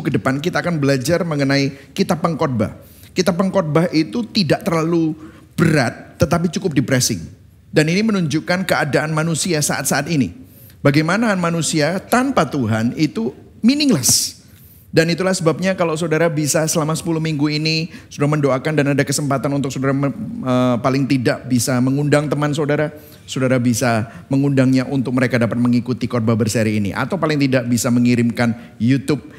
minggu ke depan kita akan belajar mengenai kitab Pengkhotbah. Kitab Pengkhotbah itu tidak terlalu berat tetapi cukup depressing. Dan ini menunjukkan keadaan manusia saat-saat ini. Bagaimana manusia tanpa Tuhan itu meaningless. Dan itulah sebabnya kalau saudara bisa selama 10 minggu ini sudah mendoakan dan ada kesempatan untuk saudara paling tidak bisa mengundang teman saudara. Saudara bisa mengundangnya untuk mereka dapat mengikuti khotbah berseri ini. Atau paling tidak bisa mengirimkan YouTube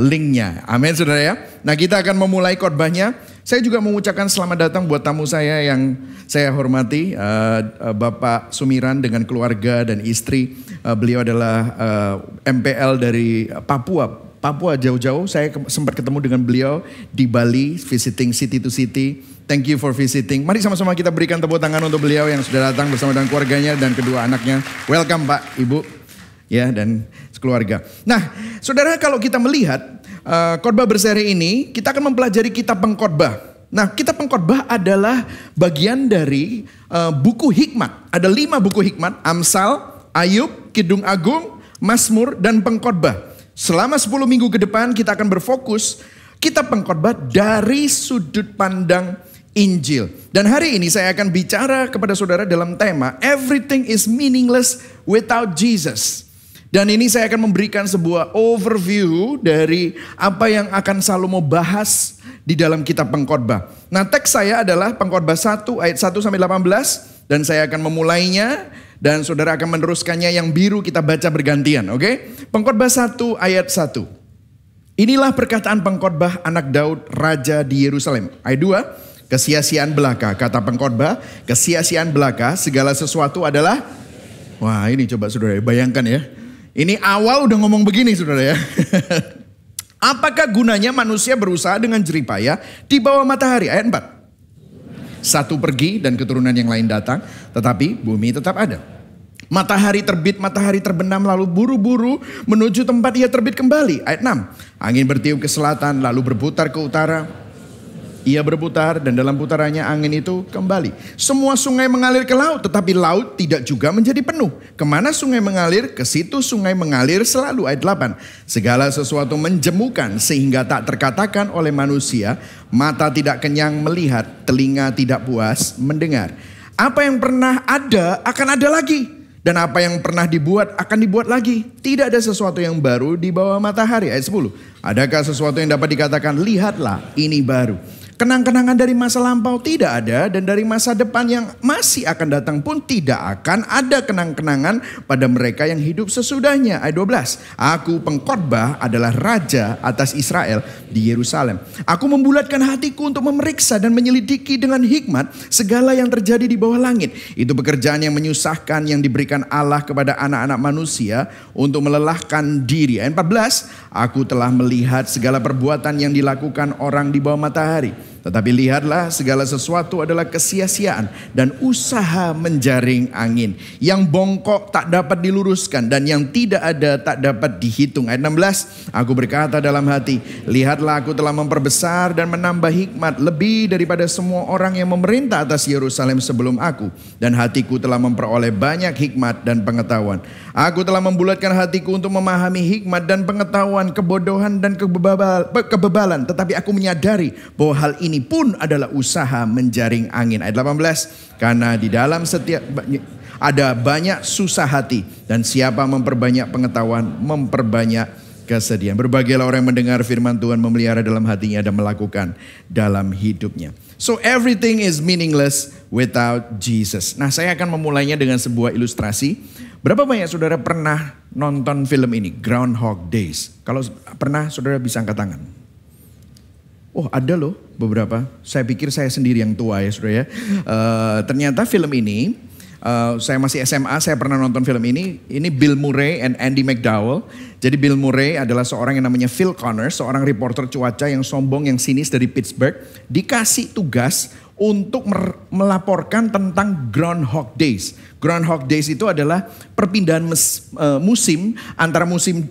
linknya. Amin saudara ya. Nah kita akan memulai khotbahnya. Saya juga mengucapkan selamat datang buat tamu saya yang saya hormati. Bapak Sumiran dengan keluarga dan istri. Beliau adalah MPL dari Papua jauh-jauh. Saya sempat ketemu dengan beliau di Bali, visiting city to city. Thank you for visiting. Mari sama-sama kita berikan tepuk tangan untuk beliau yang sudah datang bersama dengan keluarganya dan kedua anaknya. Welcome Pak, Ibu, ya dan keluarga. Nah, saudara kalau kita melihat khotbah berseri ini, kita akan mempelajari kitab Pengkhotbah. Nah, kitab Pengkhotbah adalah bagian dari buku hikmat. Ada 5 buku hikmat: Amsal, Ayub, Kidung Agung, Mazmur, dan Pengkhotbah. Selama 10 minggu ke depan kita akan berfokus kitab Pengkhotbah dari sudut pandang Injil. Dan hari ini saya akan bicara kepada saudara dalam tema Everything is meaningless without Jesus. Dan ini saya akan memberikan sebuah overview dari apa yang akan Salomo bahas di dalam kitab Pengkhotbah. Nah, teks saya adalah Pengkhotbah 1 ayat 1 sampai 18 dan saya akan memulainya. Dan saudara akan meneruskannya, yang biru kita baca bergantian, oke? Pengkhotbah 1 ayat 1. Inilah perkataan pengkhotbah anak Daud, raja di Yerusalem. Ayat 2, kesia-siaan belaka. Kata pengkhotbah, kesia-siaan belaka, segala sesuatu adalah... Wah ini coba saudara bayangkan ya. Ini awal udah ngomong begini saudara ya. Apakah gunanya manusia berusaha dengan jeripaya di bawah matahari? Ayat 4. Satu pergi dan keturunan yang lain datang, tetapi bumi tetap ada. Matahari terbit, matahari terbenam, lalu buru-buru menuju tempat ia terbit kembali. Ayat 6. Angin bertiup ke selatan, lalu berputar ke utara. Ia berputar dan dalam putarannya angin itu kembali. Semua sungai mengalir ke laut, tetapi laut tidak juga menjadi penuh. Kemana sungai mengalir, ke situ sungai mengalir selalu. Ayat 8. Segala sesuatu menjemukan sehingga tak terkatakan oleh manusia. Mata tidak kenyang melihat, telinga tidak puas mendengar. Apa yang pernah ada akan ada lagi. Dan apa yang pernah dibuat akan dibuat lagi. Tidak ada sesuatu yang baru di bawah matahari. Ayat 10. Adakah sesuatu yang dapat dikatakan, lihatlah ini baru. Kenang-kenangan dari masa lampau tidak ada, dan dari masa depan yang masih akan datang pun tidak akan ada kenang-kenangan pada mereka yang hidup sesudahnya. Ayat 12. Aku pengkhotbah adalah raja atas Israel di Yerusalem. Aku membulatkan hatiku untuk memeriksa dan menyelidiki dengan hikmat segala yang terjadi di bawah langit. Itu pekerjaan yang menyusahkan yang diberikan Allah kepada anak-anak manusia untuk melelahkan diri. Ayat 14. Aku telah melihat segala perbuatan yang dilakukan orang di bawah matahari. Tetapi lihatlah, segala sesuatu adalah kesia-siaan dan usaha menjaring angin. Yang bongkok tak dapat diluruskan dan yang tidak ada tak dapat dihitung. Ayat 16. Aku berkata dalam hati, lihatlah aku telah memperbesar dan menambah hikmat lebih daripada semua orang yang memerintah atas Yerusalem sebelum aku. Dan hatiku telah memperoleh banyak hikmat dan pengetahuan. Aku telah membulatkan hatiku untuk memahami hikmat dan pengetahuan, kebodohan dan kebebalan. Tetapi aku menyadari bahwa hal ini pun adalah usaha menjaring angin. Ayat 18. Karena di dalam setiap ada banyak susah hati, dan siapa memperbanyak pengetahuan memperbanyak kesedihan. Berbahagialah orang yang mendengar firman Tuhan, memelihara dalam hatinya dan melakukan dalam hidupnya. So everything is meaningless without Jesus. Nah, saya akan memulainya dengan sebuah ilustrasi. Berapa banyak saudara pernah nonton film ini, Groundhog Days? Kalau pernah, saudara bisa angkat tangan. Oh, ada loh beberapa. Saya pikir saya sendiri yang tua ya saudara ya. Ternyata film ini, saya masih SMA, saya pernah nonton film ini. Ini Bill Murray and Andy McDowell. Jadi Bill Murray adalah seorang yang namanya Phil Connors, seorang reporter cuaca yang sombong, yang sinis dari Pittsburgh. Dikasih tugas untuk melaporkan tentang Groundhog Days. Groundhog Days itu adalah perpindahan musim antara musim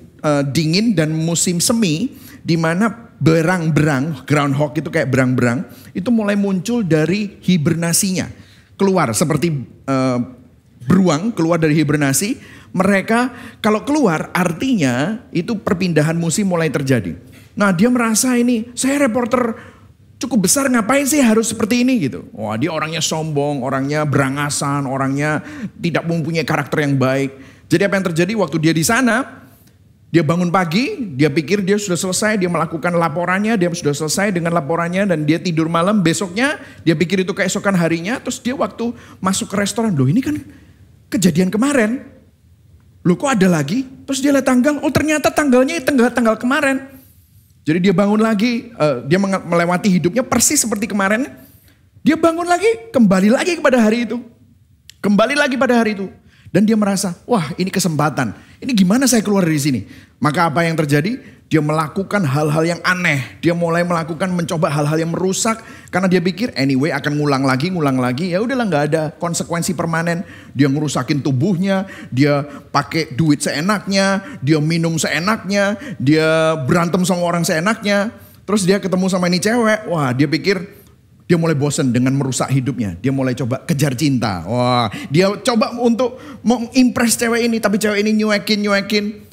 dingin dan musim semi, di mana berang-berang, groundhog itu kayak berang-berang, itu mulai muncul dari hibernasinya. Keluar seperti beruang, keluar dari hibernasi. Mereka kalau keluar artinya itu perpindahan musim mulai terjadi. Nah dia merasa ini, saya reporter cukup besar ngapain sih harus seperti ini gitu. Wah dia orangnya sombong, orangnya berangasan, orangnya tidak mempunyai karakter yang baik. Jadi apa yang terjadi waktu dia di sana, dia bangun pagi, dia pikir dia sudah selesai, dia melakukan laporannya, dia sudah selesai dengan laporannya dan dia tidur malam. Besoknya dia pikir itu keesokan harinya, terus dia waktu masuk ke restoran, loh ini kan kejadian kemarin. Loh kok ada lagi? Terus dia lihat tanggal, oh ternyata tanggalnya tanggal kemarin. Jadi dia bangun lagi, dia melewati hidupnya persis seperti kemarin. Dia bangun lagi, kembali lagi kepada hari itu. Kembali lagi pada hari itu. Dan dia merasa, wah ini kesempatan. Ini gimana saya keluar dari sini? Maka apa yang terjadi? Dia melakukan hal-hal yang aneh. Dia mulai mencoba hal-hal yang merusak. Karena dia pikir anyway akan ngulang lagi. Ya udahlah nggak ada konsekuensi permanen. Dia ngerusakin tubuhnya. Dia pakai duit seenaknya. Dia minum seenaknya. Dia berantem sama orang seenaknya. Terus dia ketemu sama ini cewek. Wah dia pikir dia mulai bosan dengan merusak hidupnya. Dia mulai coba kejar cinta. Wah, dia coba untuk mengimpress cewek ini. Tapi cewek ini nyuekin.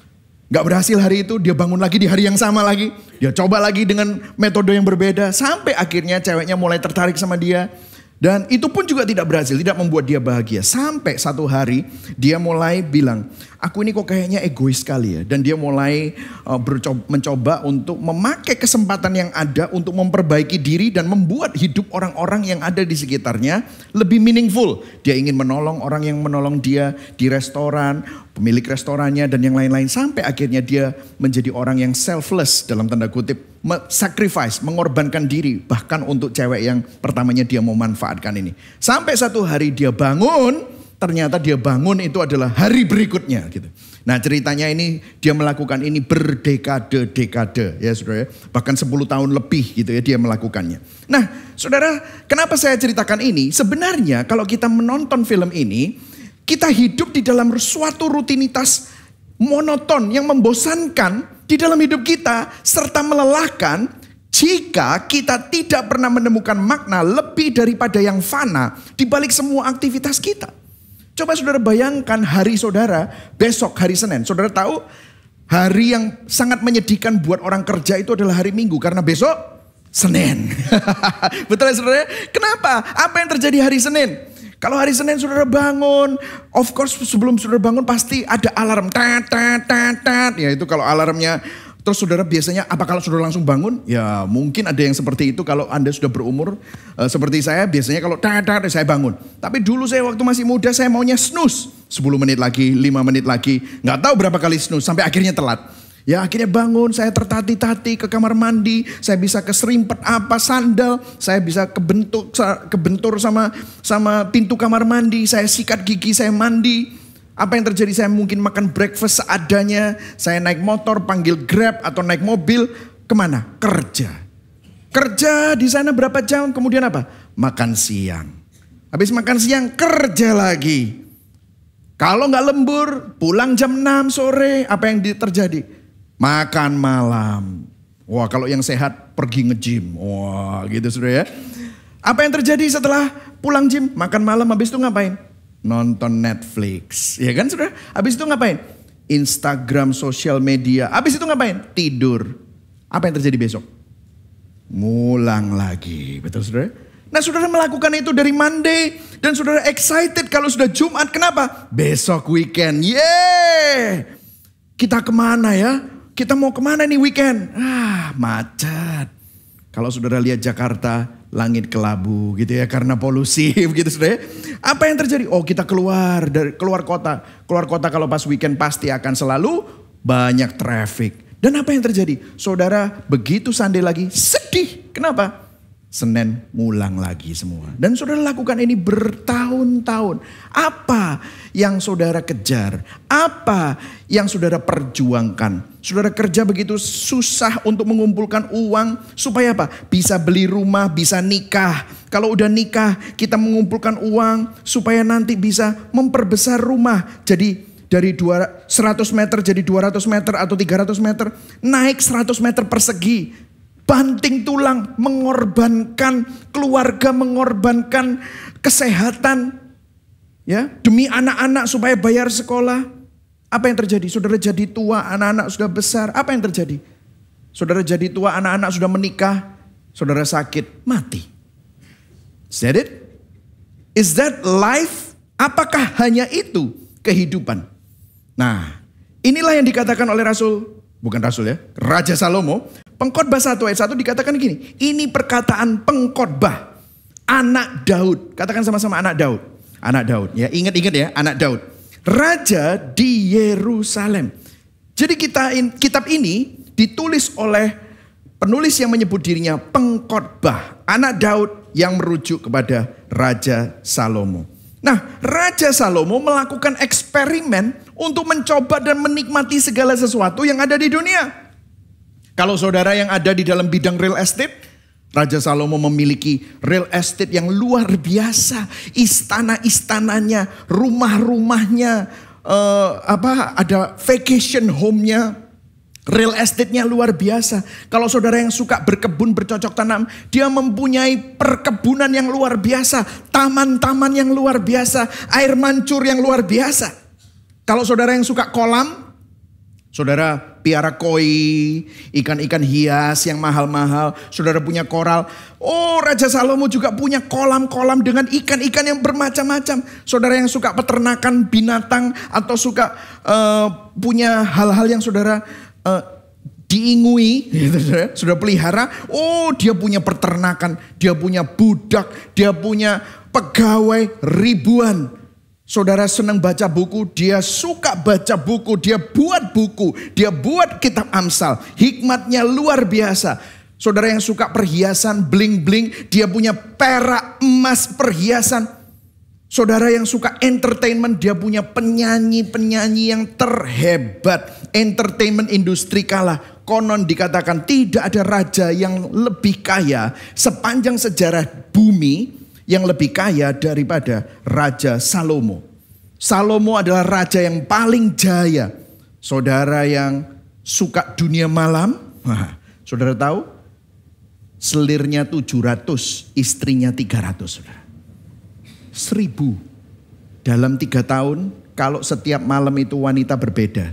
Gak berhasil hari itu. Dia bangun lagi di hari yang sama lagi. Dia coba lagi dengan metode yang berbeda. Sampai akhirnya ceweknya mulai tertarik sama dia. Dan itu pun juga tidak berhasil. Tidak membuat dia bahagia. Sampai satu hari dia mulai bilang, aku ini kok kayaknya egois sekali ya. Dan dia mulai mencoba untuk memakai kesempatan yang ada untuk memperbaiki diri dan membuat hidup orang-orang yang ada di sekitarnya lebih meaningful. Dia ingin menolong orang yang menolong dia di restoran, pemilik restorannya dan yang lain-lain. Sampai akhirnya dia menjadi orang yang selfless dalam tanda kutip. Sacrifice, mengorbankan diri. Bahkan untuk cewek yang pertamanya dia mau manfaatkan ini. Sampai satu hari dia bangun. Ternyata dia bangun itu adalah hari berikutnya gitu. Nah ceritanya ini dia melakukan ini berdekade-dekade ya saudara. Bahkan 10 tahun lebih gitu ya dia melakukannya. Nah saudara, kenapa saya ceritakan ini? Sebenarnya kalau kita menonton film ini, kita hidup di dalam suatu rutinitas monoton yang membosankan di dalam hidup kita serta melelahkan jika kita tidak pernah menemukan makna lebih daripada yang fana di balik semua aktivitas kita. Coba saudara bayangkan hari saudara besok hari Senin. Saudara tahu hari yang sangat menyedihkan buat orang kerja itu adalah hari Minggu karena besok Senin. Betul ya saudara? Kenapa? Apa yang terjadi hari Senin? Kalau hari Senin saudara bangun, of course sebelum saudara bangun pasti ada alarm. Tat, tat, tat, tat. Ya itu kalau alarmnya, terus saudara biasanya apa kalau saudara langsung bangun? Ya mungkin ada yang seperti itu kalau Anda sudah berumur. Seperti saya biasanya kalau tat, tat, saya bangun. Tapi dulu saya waktu masih muda saya maunya snooze. 10 menit lagi, 5 menit lagi. Nggak tahu berapa kali snooze sampai akhirnya telat. Ya akhirnya bangun, saya tertati-tati ke kamar mandi, saya bisa keserimpet apa sandal, saya bisa kebentur sama pintu kamar mandi, saya sikat gigi, saya mandi. Apa yang terjadi? Saya mungkin makan breakfast seadanya, saya naik motor, panggil Grab atau naik mobil, kemana? Kerja. Kerja di sana berapa jam, kemudian apa? Makan siang. Habis makan siang kerja lagi. Kalau nggak lembur, pulang jam 6 sore, apa yang terjadi? Makan malam. Wah kalau yang sehat pergi nge-gym. Wah gitu saudara ya. Apa yang terjadi setelah pulang gym? Makan malam, habis itu ngapain? Nonton Netflix. Ya kan saudara? Habis itu ngapain? Instagram, sosial media. Habis itu ngapain? Tidur. Apa yang terjadi besok? Ngulang lagi. Betul saudara? Nah saudara melakukan itu dari Monday. Dan saudara excited kalau sudah Jumat. Kenapa? Besok weekend. Yeay. Kita kemana ya? Kita mau kemana nih weekend? Macet. Kalau saudara lihat Jakarta, langit kelabu gitu ya karena polusi gitu saudara. Apa yang terjadi? Oh kita keluar kota. Keluar kota kalau pas weekend pasti akan selalu banyak traffic. Dan apa yang terjadi? Saudara begitu Sunday lagi sedih. Kenapa? Senin ngulang lagi semua. Dan saudara lakukan ini bertahun-tahun. Apa yang saudara kejar? Apa yang saudara perjuangkan? Saudara kerja begitu susah untuk mengumpulkan uang. Supaya apa? Bisa beli rumah, bisa nikah. Kalau udah nikah kita mengumpulkan uang. Supaya nanti bisa memperbesar rumah. Jadi dari 100 meter jadi 200 meter atau 300 meter. Naik 100 meter persegi. Banting tulang, mengorbankan keluarga, mengorbankan kesehatan. Ya, demi anak-anak supaya bayar sekolah. Apa yang terjadi? Saudara jadi tua, anak-anak sudah besar. Apa yang terjadi? Saudara jadi tua, anak-anak sudah menikah, saudara sakit, mati. Is that it? Is that life? Apakah hanya itu kehidupan? Nah, inilah yang dikatakan oleh Raja Salomo. Pengkhotbah 1 ayat 1 dikatakan gini. Ini perkataan pengkhotbah anak Daud. Katakan sama-sama anak Daud. Anak Daud. Ya, ingat-ingat ya, anak Daud. Raja di Yerusalem. Jadi kitab ini ditulis oleh penulis yang menyebut dirinya pengkhotbah anak Daud yang merujuk kepada Raja Salomo. Nah, Raja Salomo melakukan eksperimen untuk mencoba dan menikmati segala sesuatu yang ada di dunia. Kalau saudara yang ada di dalam bidang real estate, Raja Salomo memiliki real estate yang luar biasa. Istana-istananya, rumah-rumahnya, ada vacation home-nya. Real estate-nya luar biasa. Kalau saudara yang suka berkebun, bercocok tanam, dia mempunyai perkebunan yang luar biasa. Taman-taman yang luar biasa. Air mancur yang luar biasa. Kalau saudara yang suka kolam, saudara piara koi, ikan-ikan hias yang mahal-mahal. Saudara punya koral. Oh, Raja Salomo juga punya kolam-kolam dengan ikan-ikan yang bermacam-macam. Saudara yang suka peternakan binatang atau suka punya hal-hal yang saudara diingui, sudah pelihara. Oh, dia punya peternakan, dia punya budak, dia punya pegawai ribuan. Saudara senang baca buku, dia suka baca buku, dia buat kitab Amsal. Hikmatnya luar biasa. Saudara yang suka perhiasan, bling-bling, dia punya perak, emas, perhiasan. Saudara yang suka entertainment, dia punya penyanyi-penyanyi yang terhebat. Entertainment industri kala. Konon dikatakan tidak ada raja yang lebih kaya sepanjang sejarah bumi yang lebih kaya daripada Raja Salomo. Salomo adalah raja yang paling jaya. Saudara yang suka dunia malam, saudara tahu? Selirnya 700, istrinya 300, saudara. 1000 dalam 3 tahun. Kalau setiap malam itu wanita berbeda,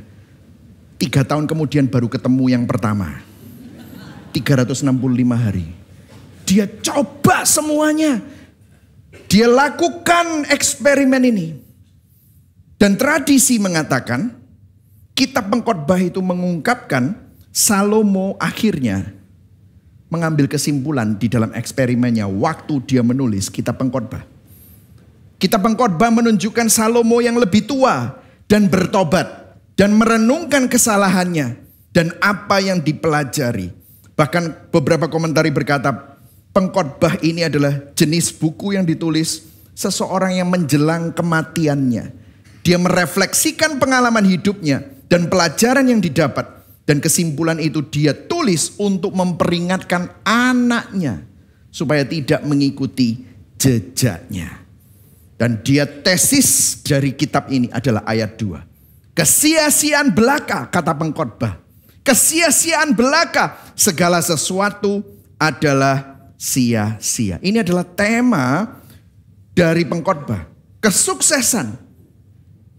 3 tahun kemudian baru ketemu yang pertama. 365 hari. Dia coba semuanya. Dia lakukan eksperimen ini. Dan tradisi mengatakan, kitab pengkhotbah itu mengungkapkan Salomo akhirnya mengambil kesimpulan di dalam eksperimennya waktu dia menulis kitab pengkhotbah. Kitab pengkhotbah menunjukkan Salomo yang lebih tua dan bertobat dan merenungkan kesalahannya dan apa yang dipelajari. Bahkan beberapa komentari berkata, pengkhotbah ini adalah jenis buku yang ditulis seseorang yang menjelang kematiannya. Dia merefleksikan pengalaman hidupnya dan pelajaran yang didapat. Dan kesimpulan itu dia tulis untuk memperingatkan anaknya supaya tidak mengikuti jejaknya. Dan dia tesis dari kitab ini adalah ayat 2. Kesia-siaan belaka, kata pengkhotbah. Kesia-siaan belaka, segala sesuatu adalah sia-sia. Ini adalah tema dari pengkhotbah. Kesuksesan,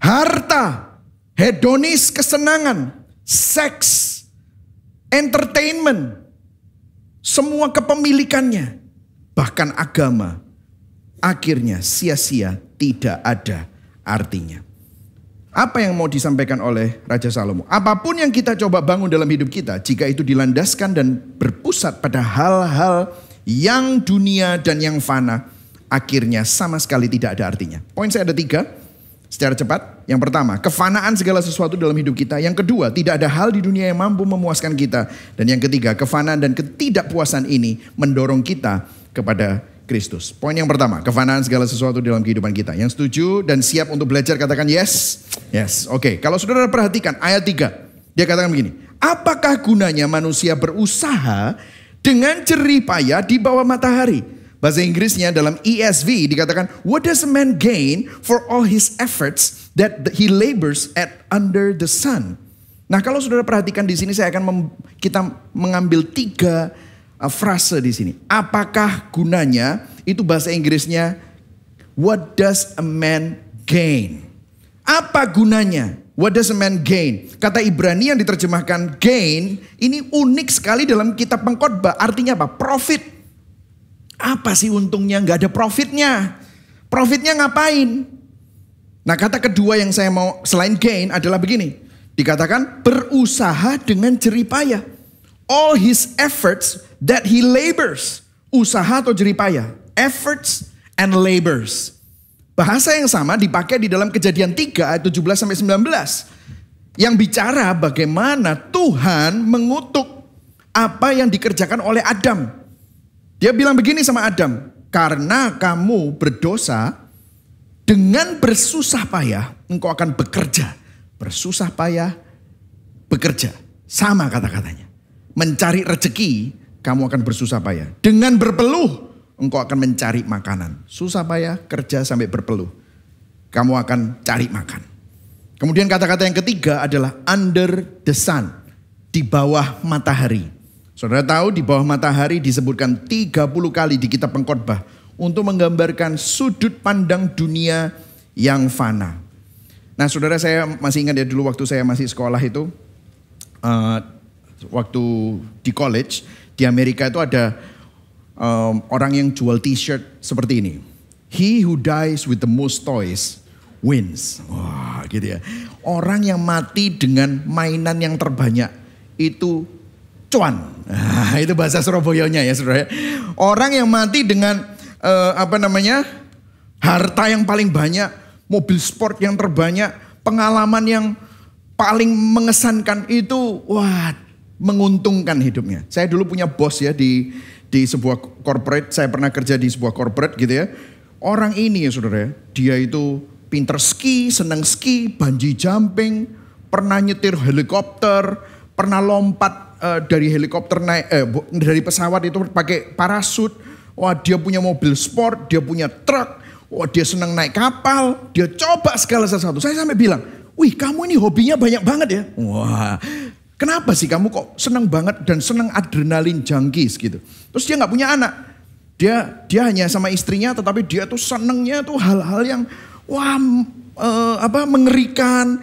harta, hedonis kesenangan, seks, entertainment, semua kepemilikannya, bahkan agama, akhirnya sia-sia, tidak ada artinya. Apa yang mau disampaikan oleh Raja Salomo? Apapun yang kita coba bangun dalam hidup kita, jika itu dilandaskan dan berpusat pada hal-hal yang dunia dan yang fana, akhirnya sama sekali tidak ada artinya. Poin saya ada 3 secara cepat. Yang pertama, kefanaan segala sesuatu dalam hidup kita. Yang kedua, tidak ada hal di dunia yang mampu memuaskan kita. Dan yang ketiga, kefanaan dan ketidakpuasan ini mendorong kita kepada Kristus. Poin yang pertama, kefanaan segala sesuatu dalam kehidupan kita. Yang setuju dan siap untuk belajar katakan yes. Yes, oke. Kalau saudara perhatikan ayat 3. Dia katakan begini. Apakah gunanya manusia berusaha dengan jerih payah di bawah matahari? Bahasa Inggrisnya dalam ESV dikatakan, what does a man gain for all his efforts that he labors at under the sun? Nah, kalau saudara perhatikan di sini saya akan kita mengambil 3 frase di sini. Apakah gunanya? Itu bahasa Inggrisnya what does a man gain? Apa gunanya? What does a man gain? Kata Ibrani yang diterjemahkan gain ini unik sekali dalam kitab Pengkhotbah. Artinya apa? Profit. Apa sih untungnya? Nggak ada profitnya. Profitnya ngapain? Nah, kata kedua yang saya mau selain gain adalah begini. Dikatakan berusaha dengan jerih payah. All his efforts that he labors. Usaha atau jerih payah. Efforts and labors. Bahasa yang sama dipakai di dalam Kejadian 3 ayat 17-19. Yang bicara bagaimana Tuhan mengutuk apa yang dikerjakan oleh Adam. Dia bilang begini sama Adam. Karena kamu berdosa, dengan bersusah payah engkau akan bekerja. Bersusah payah, bekerja. Sama kata-katanya. Mencari rezeki, kamu akan bersusah payah. Dengan berpeluh, engkau akan mencari makanan. Susah payah, kerja sampai berpeluh. Kamu akan cari makan. Kemudian kata-kata yang ketiga adalah under the sun. Di bawah matahari. Saudara tahu di bawah matahari disebutkan 30 kali di kitab Pengkhotbah. Untuk menggambarkan sudut pandang dunia yang fana. Nah saudara, saya masih ingat ya dulu waktu saya masih sekolah itu. Waktu di college di Amerika itu ada orang yang jual t-shirt seperti ini. He who dies with the most toys wins. Wah gitu ya. Orang yang mati dengan mainan yang terbanyak itu cuan. Nah, itu bahasa Surabayanya ya saudara. Orang yang mati dengan harta yang paling banyak, mobil sport yang terbanyak, pengalaman yang paling mengesankan itu, wah menguntungkan hidupnya. Saya dulu punya bos ya di sebuah corporate, saya pernah kerja di sebuah corporate gitu ya. Orang ini ya saudara, dia itu pinter ski, senang ski, bungee jumping, pernah nyetir helikopter, pernah lompat dari helikopter dari pesawat itu pakai parasut. Wah dia punya mobil sport, dia punya truk, wah dia senang naik kapal, dia coba segala sesuatu. Saya sampai bilang, wih kamu ini hobinya banyak banget ya. Wah. Kenapa sih kamu kok senang banget dan senang adrenalin junkies gitu. Terus dia gak punya anak. Dia hanya sama istrinya tetapi dia tuh senangnya tuh hal-hal yang wah mengerikan,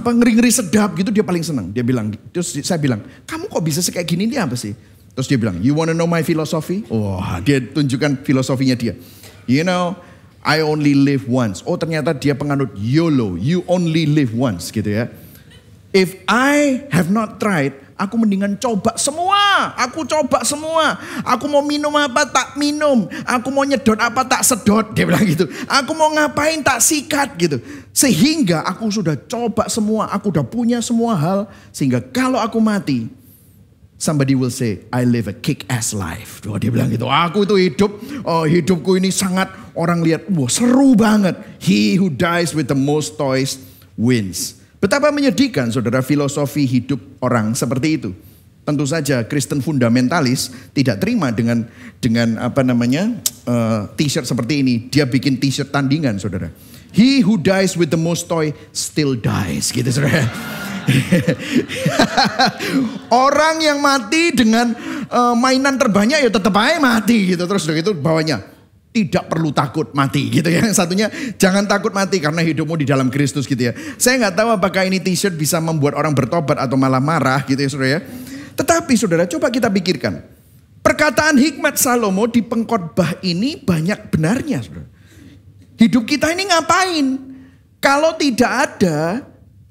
ngeri-ngeri sedap gitu dia paling senang. Dia bilang, terus saya bilang, kamu kok bisa kayak gini ini apa sih? Terus dia bilang, you wanna know my philosophy? Wah dia tunjukkan filosofinya dia. You know, I only live once. Oh ternyata dia penganut YOLO, you only live once gitu ya. If I have not tried, aku mendingan coba semua. Aku coba semua. Aku mau minum apa tak minum. Aku mau nyedot apa tak sedot. Dia bilang gitu. Aku mau ngapain tak sikat gitu. Sehingga aku sudah coba semua. Aku udah punya semua hal. Sehingga kalau aku mati, somebody will say, I live a kick-ass life. Dia bilang gitu. Aku itu hidupku ini sangat orang lihat. Wah seru banget. He who dies with the most toys wins. Betapa menyedihkan saudara filosofi hidup orang seperti itu. Tentu saja Kristen fundamentalis tidak terima dengan t-shirt seperti ini. Dia bikin t-shirt tandingan saudara. He who dies with the most toy still dies gitu saudara. Orang yang mati dengan mainan terbanyak ya tetap aja mati gitu. Terus udah gitu bawahnya tidak perlu takut mati gitu ya. Yang satunya jangan takut mati karena hidupmu di dalam Kristus gitu ya. Saya nggak tahu apakah ini t-shirt bisa membuat orang bertobat atau malah marah gitu ya saudara ya. Tetapi saudara coba kita pikirkan. Perkataan hikmat Salomo di Pengkhotbah ini banyak benarnya saudara. Hidup kita ini ngapain? Kalau tidak ada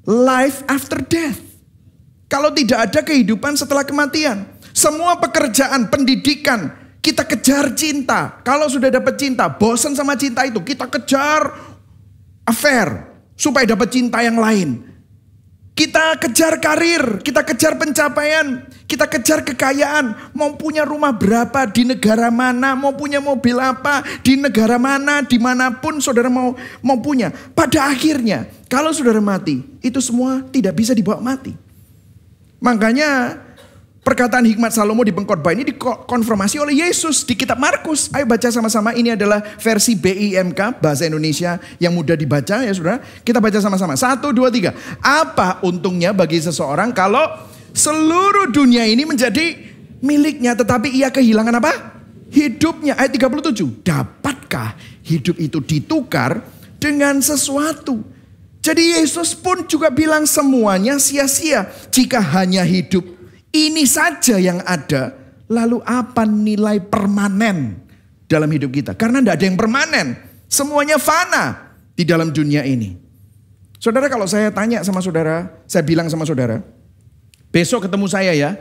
life after death. Kalau tidak ada kehidupan setelah kematian. Semua pekerjaan, pendidikan, kita kejar cinta. Kalau sudah dapat cinta, bosan sama cinta itu, kita kejar affair supaya dapat cinta yang lain. Kita kejar karir, kita kejar pencapaian, kita kejar kekayaan. Mau punya rumah berapa, di negara mana, mau punya mobil apa, di negara mana, dimanapun saudara mau punya. Pada akhirnya, kalau saudara mati, itu semua tidak bisa dibawa mati. Makanya perkataan hikmat Salomo di Pengkhotbah ini dikonfirmasi oleh Yesus di kitab Markus. Ayo baca sama-sama, ini adalah versi BIMK, bahasa Indonesia yang mudah dibaca ya saudara. Kita baca sama-sama, 1, 2, 3. Apa untungnya bagi seseorang kalau seluruh dunia ini menjadi miliknya tetapi ia kehilangan apa? Hidupnya. Ayat 37, dapatkah hidup itu ditukar dengan sesuatu? Jadi Yesus pun juga bilang semuanya sia-sia jika hanya hidup ini saja yang ada. Lalu apa nilai permanen dalam hidup kita? Karena tidak ada yang permanen. Semuanya fana di dalam dunia ini. Saudara, kalau saya tanya sama saudara, saya bilang sama saudara, besok ketemu saya ya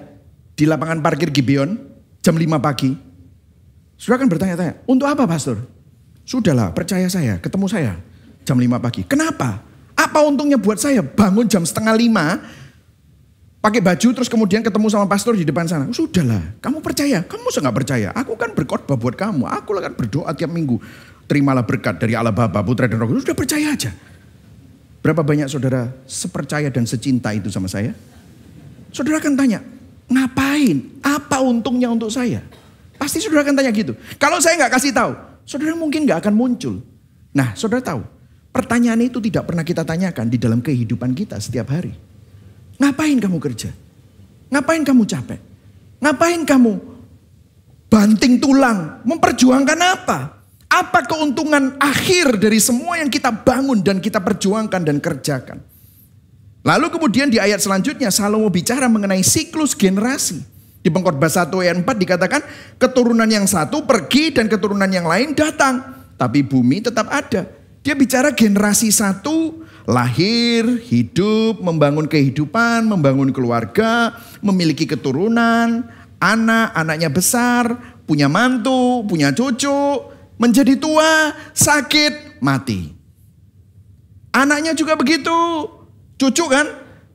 di lapangan parkir Gibeon jam 5 pagi. Saudara kan bertanya-tanya, untuk apa pastor? Sudahlah, percaya saya, ketemu saya jam 5 pagi. Kenapa? Apa untungnya buat saya bangun jam 4:30, pakai baju terus kemudian ketemu sama pastor di depan sana? Sudahlah, kamu percaya? Kamu nggak percaya? Aku kan berkhotbah buat kamu. Aku kan berdoa tiap minggu. Terimalah berkat dari Allah Bapa, Putra dan Roh Kudus. Sudah percaya aja. Berapa banyak saudara sepercaya dan secinta itu sama saya? Saudara akan tanya, ngapain? Apa untungnya untuk saya? Pasti saudara akan tanya gitu. Kalau saya nggak kasih tahu, saudara mungkin nggak akan muncul. Nah, saudara tahu, pertanyaan itu tidak pernah kita tanyakan di dalam kehidupan kita setiap hari. Ngapain kamu kerja? Ngapain kamu capek? Ngapain kamu banting tulang? Memperjuangkan apa? Apa keuntungan akhir dari semua yang kita bangun dan kita perjuangkan dan kerjakan? Lalu kemudian di ayat selanjutnya Salomo bicara mengenai siklus generasi. Di Pengkhotbah 1 ayat 4 dikatakan keturunan yang satu pergi dan keturunan yang lain datang. Tapi bumi tetap ada. Dia bicara generasi satu, lahir, hidup, membangun kehidupan, membangun keluarga, memiliki keturunan, anaknya besar, punya mantu, punya cucu, menjadi tua, sakit, mati. Anaknya juga begitu, cucu kan,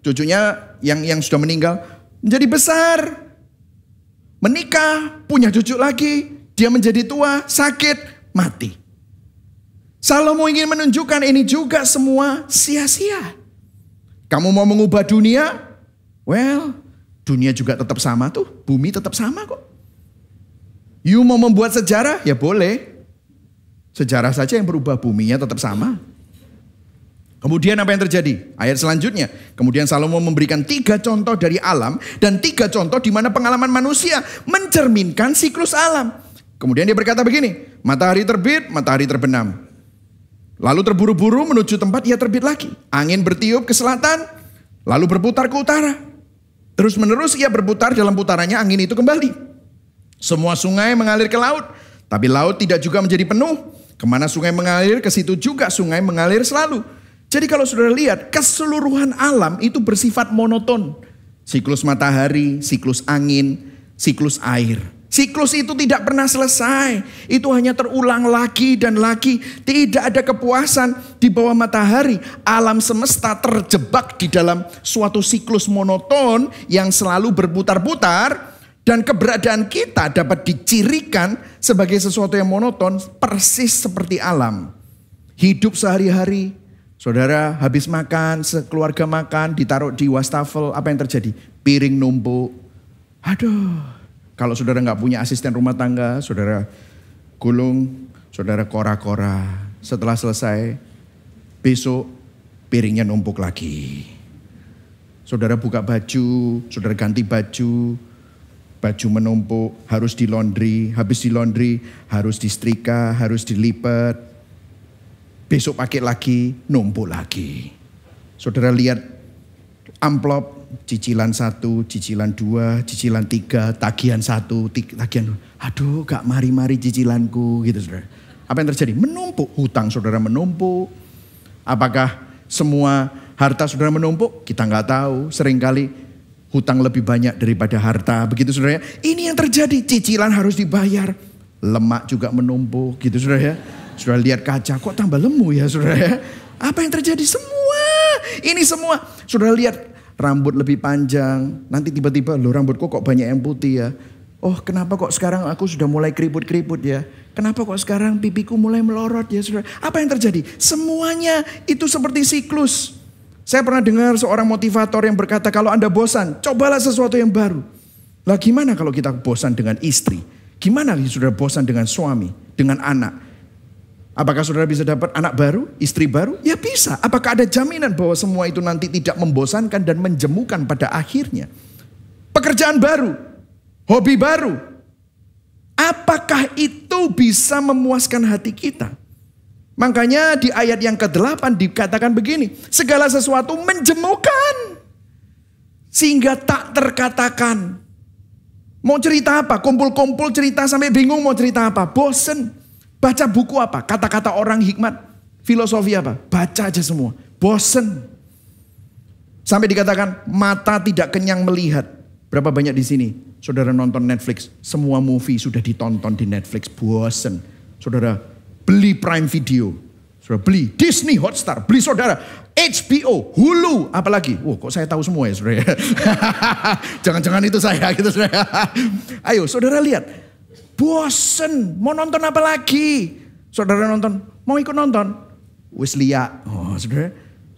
cucunya yang sudah meninggal, menjadi besar, menikah, punya cucu lagi, dia menjadi tua, sakit, mati. Salomo ingin menunjukkan ini juga semua sia-sia. Kamu mau mengubah dunia? Well, dunia juga tetap sama tuh. Bumi tetap sama kok. You mau membuat sejarah? Ya boleh. Sejarah saja yang berubah, buminya tetap sama. Kemudian apa yang terjadi? Ayat selanjutnya. Kemudian Salomo memberikan 3 contoh dari alam dan 3 contoh di mana pengalaman manusia mencerminkan siklus alam. Kemudian dia berkata begini, matahari terbit, matahari terbenam. Lalu terburu-buru menuju tempat ia terbit lagi. Angin bertiup ke selatan, lalu berputar ke utara. Terus menerus ia berputar, dalam putarannya angin itu kembali. Semua sungai mengalir ke laut, tapi laut tidak juga menjadi penuh. Kemana sungai mengalir, ke situ juga sungai mengalir selalu. Jadi kalau saudara lihat, keseluruhan alam itu bersifat monoton. Siklus matahari, siklus angin, siklus air. Siklus itu tidak pernah selesai. Itu hanya terulang lagi dan lagi. Tidak ada kepuasan di bawah matahari. Alam semesta terjebak di dalam suatu siklus monoton yang selalu berputar-putar. Dan keberadaan kita dapat dicirikan sebagai sesuatu yang monoton persis seperti alam. Hidup sehari-hari. Saudara habis makan, sekeluarga makan, ditaruh di wastafel. Apa yang terjadi? Piring numpuk. Aduh. Kalau saudara nggak punya asisten rumah tangga, saudara gulung, saudara kora-kora. Setelah selesai, besok piringnya numpuk lagi. Saudara buka baju, saudara ganti baju, baju menumpuk, harus di laundry, habis di laundry, harus disetrika, harus dilipat. Besok pakai lagi, numpuk lagi. Saudara lihat amplop, cicilan 1, cicilan 2, cicilan 3, tagihan 1, tagihan 2. Aduh, gak mari-mari cicilanku gitu saudara. Apa yang terjadi? Menumpuk, hutang saudara menumpuk. Apakah semua harta saudara menumpuk? Kita gak tahu, seringkali hutang lebih banyak daripada harta. Begitu saudara ya. Ini yang terjadi, cicilan harus dibayar. Lemak juga menumpuk gitu saudara ya. Saudara lihat kaca, kok tambah lemu ya saudara ya. Apa yang terjadi? Ini semua. Saudara lihat rambut lebih panjang. Nanti tiba-tiba loh rambutku kok banyak yang putih ya. Oh kenapa kok sekarang aku sudah mulai keriput-keriput ya. Kenapa kok sekarang pipiku mulai melorot ya saudara. Apa yang terjadi? Semuanya itu seperti siklus. Saya pernah dengar seorang motivator yang berkata kalau Anda bosan, cobalah sesuatu yang baru. Lah gimana kalau kita bosan dengan istri? Gimana kalau saudara bosan dengan suami, dengan anak? Apakah saudara bisa dapat anak baru, istri baru? Ya bisa. Apakah ada jaminan bahwa semua itu nanti tidak membosankan dan menjemukan pada akhirnya? Pekerjaan baru, hobi baru. Apakah itu bisa memuaskan hati kita? Makanya di ayat yang ke-8 dikatakan begini, segala sesuatu menjemukan sehingga tak terkatakan. Mau cerita apa? Kumpul-kumpul cerita sampai bingung mau cerita apa? Bosen. Baca buku apa? Kata-kata orang hikmat, filosofi apa? Baca aja semua. Bosen. Sampai dikatakan mata tidak kenyang melihat. Berapa banyak di sini saudara nonton Netflix? Semua movie sudah ditonton di Netflix. Bosen. Saudara beli Prime Video, saudara beli Disney Hotstar, beli saudara HBO, Hulu, apalagi. Kok saya tahu semua ya saudara. Jangan-jangan itu saya gitu saudara. Ayo saudara lihat, bosen, mau nonton apa lagi? Saudara nonton, mau ikut nonton? Wis liat. Saudara,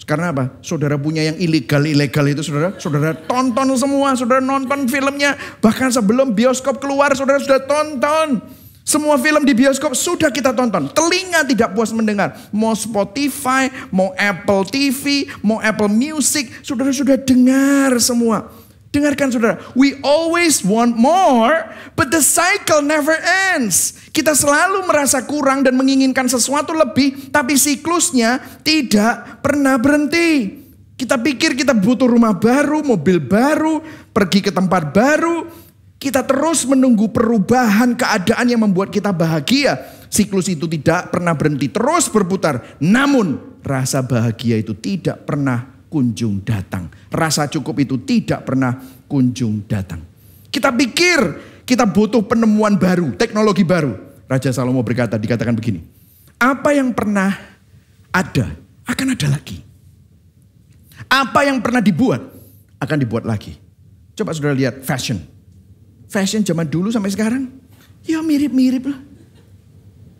karena apa? Saudara punya yang ilegal itu saudara tonton semua, saudara nonton filmnya. Bahkan sebelum bioskop keluar saudara sudah tonton. Semua film di bioskop sudah kita tonton. Telinga tidak puas mendengar. Mau Spotify, mau Apple TV, mau Apple Music. Saudara sudah dengar semua. Dengarkan saudara. We always want more, but the cycle never ends. Kita selalu merasa kurang dan menginginkan sesuatu lebih, tapi siklusnya tidak pernah berhenti. Kita pikir kita butuh rumah baru, mobil baru, pergi ke tempat baru. Kita terus menunggu perubahan keadaan yang membuat kita bahagia. Siklus itu tidak pernah berhenti, terus berputar. Namun rasa bahagia itu tidak pernah kunjung datang. Rasa cukup itu tidak pernah kunjung datang. Kita pikir kita butuh penemuan baru, teknologi baru. Raja Salomo dikatakan begini. Apa yang pernah ada, akan ada lagi. Apa yang pernah dibuat, akan dibuat lagi. Coba saudara lihat fashion. Fashion zaman dulu sampai sekarang, ya mirip-mirip lah.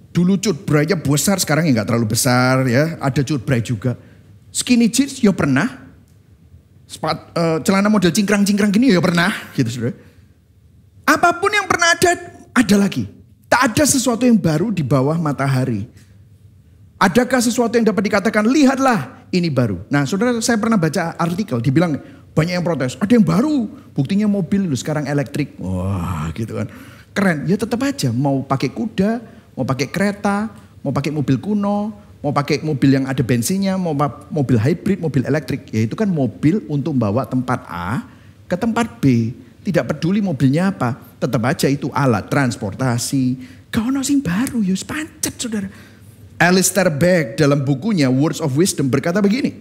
Dulu cutbraynya besar, sekarang ya gak terlalu besar ya. Ada cutbray juga. Skinny jeans ya pernah. Celana model cingkrang-cingkrang gini ya pernah. Gitu saudara. Apapun yang pernah ada lagi. Tak ada sesuatu yang baru di bawah matahari. Adakah sesuatu yang dapat dikatakan, lihatlah ini baru. Nah saudara, saya pernah baca artikel, dibilang banyak yang protes, ada yang baru, buktinya mobil lu sekarang elektrik. Wah gitu kan, keren. Ya tetap aja, mau pakai kuda, mau pakai kereta, mau pakai mobil kuno, mau pakai mobil yang ada bensinnya, mau mobil hybrid, mobil elektrik. Ya itu kan mobil untuk bawa tempat A ke tempat B. Tidak peduli mobilnya apa, tetap aja itu alat transportasi. Kau sing baru, ya pancet saudara. Alistair Begg dalam bukunya Words of Wisdom berkata begini,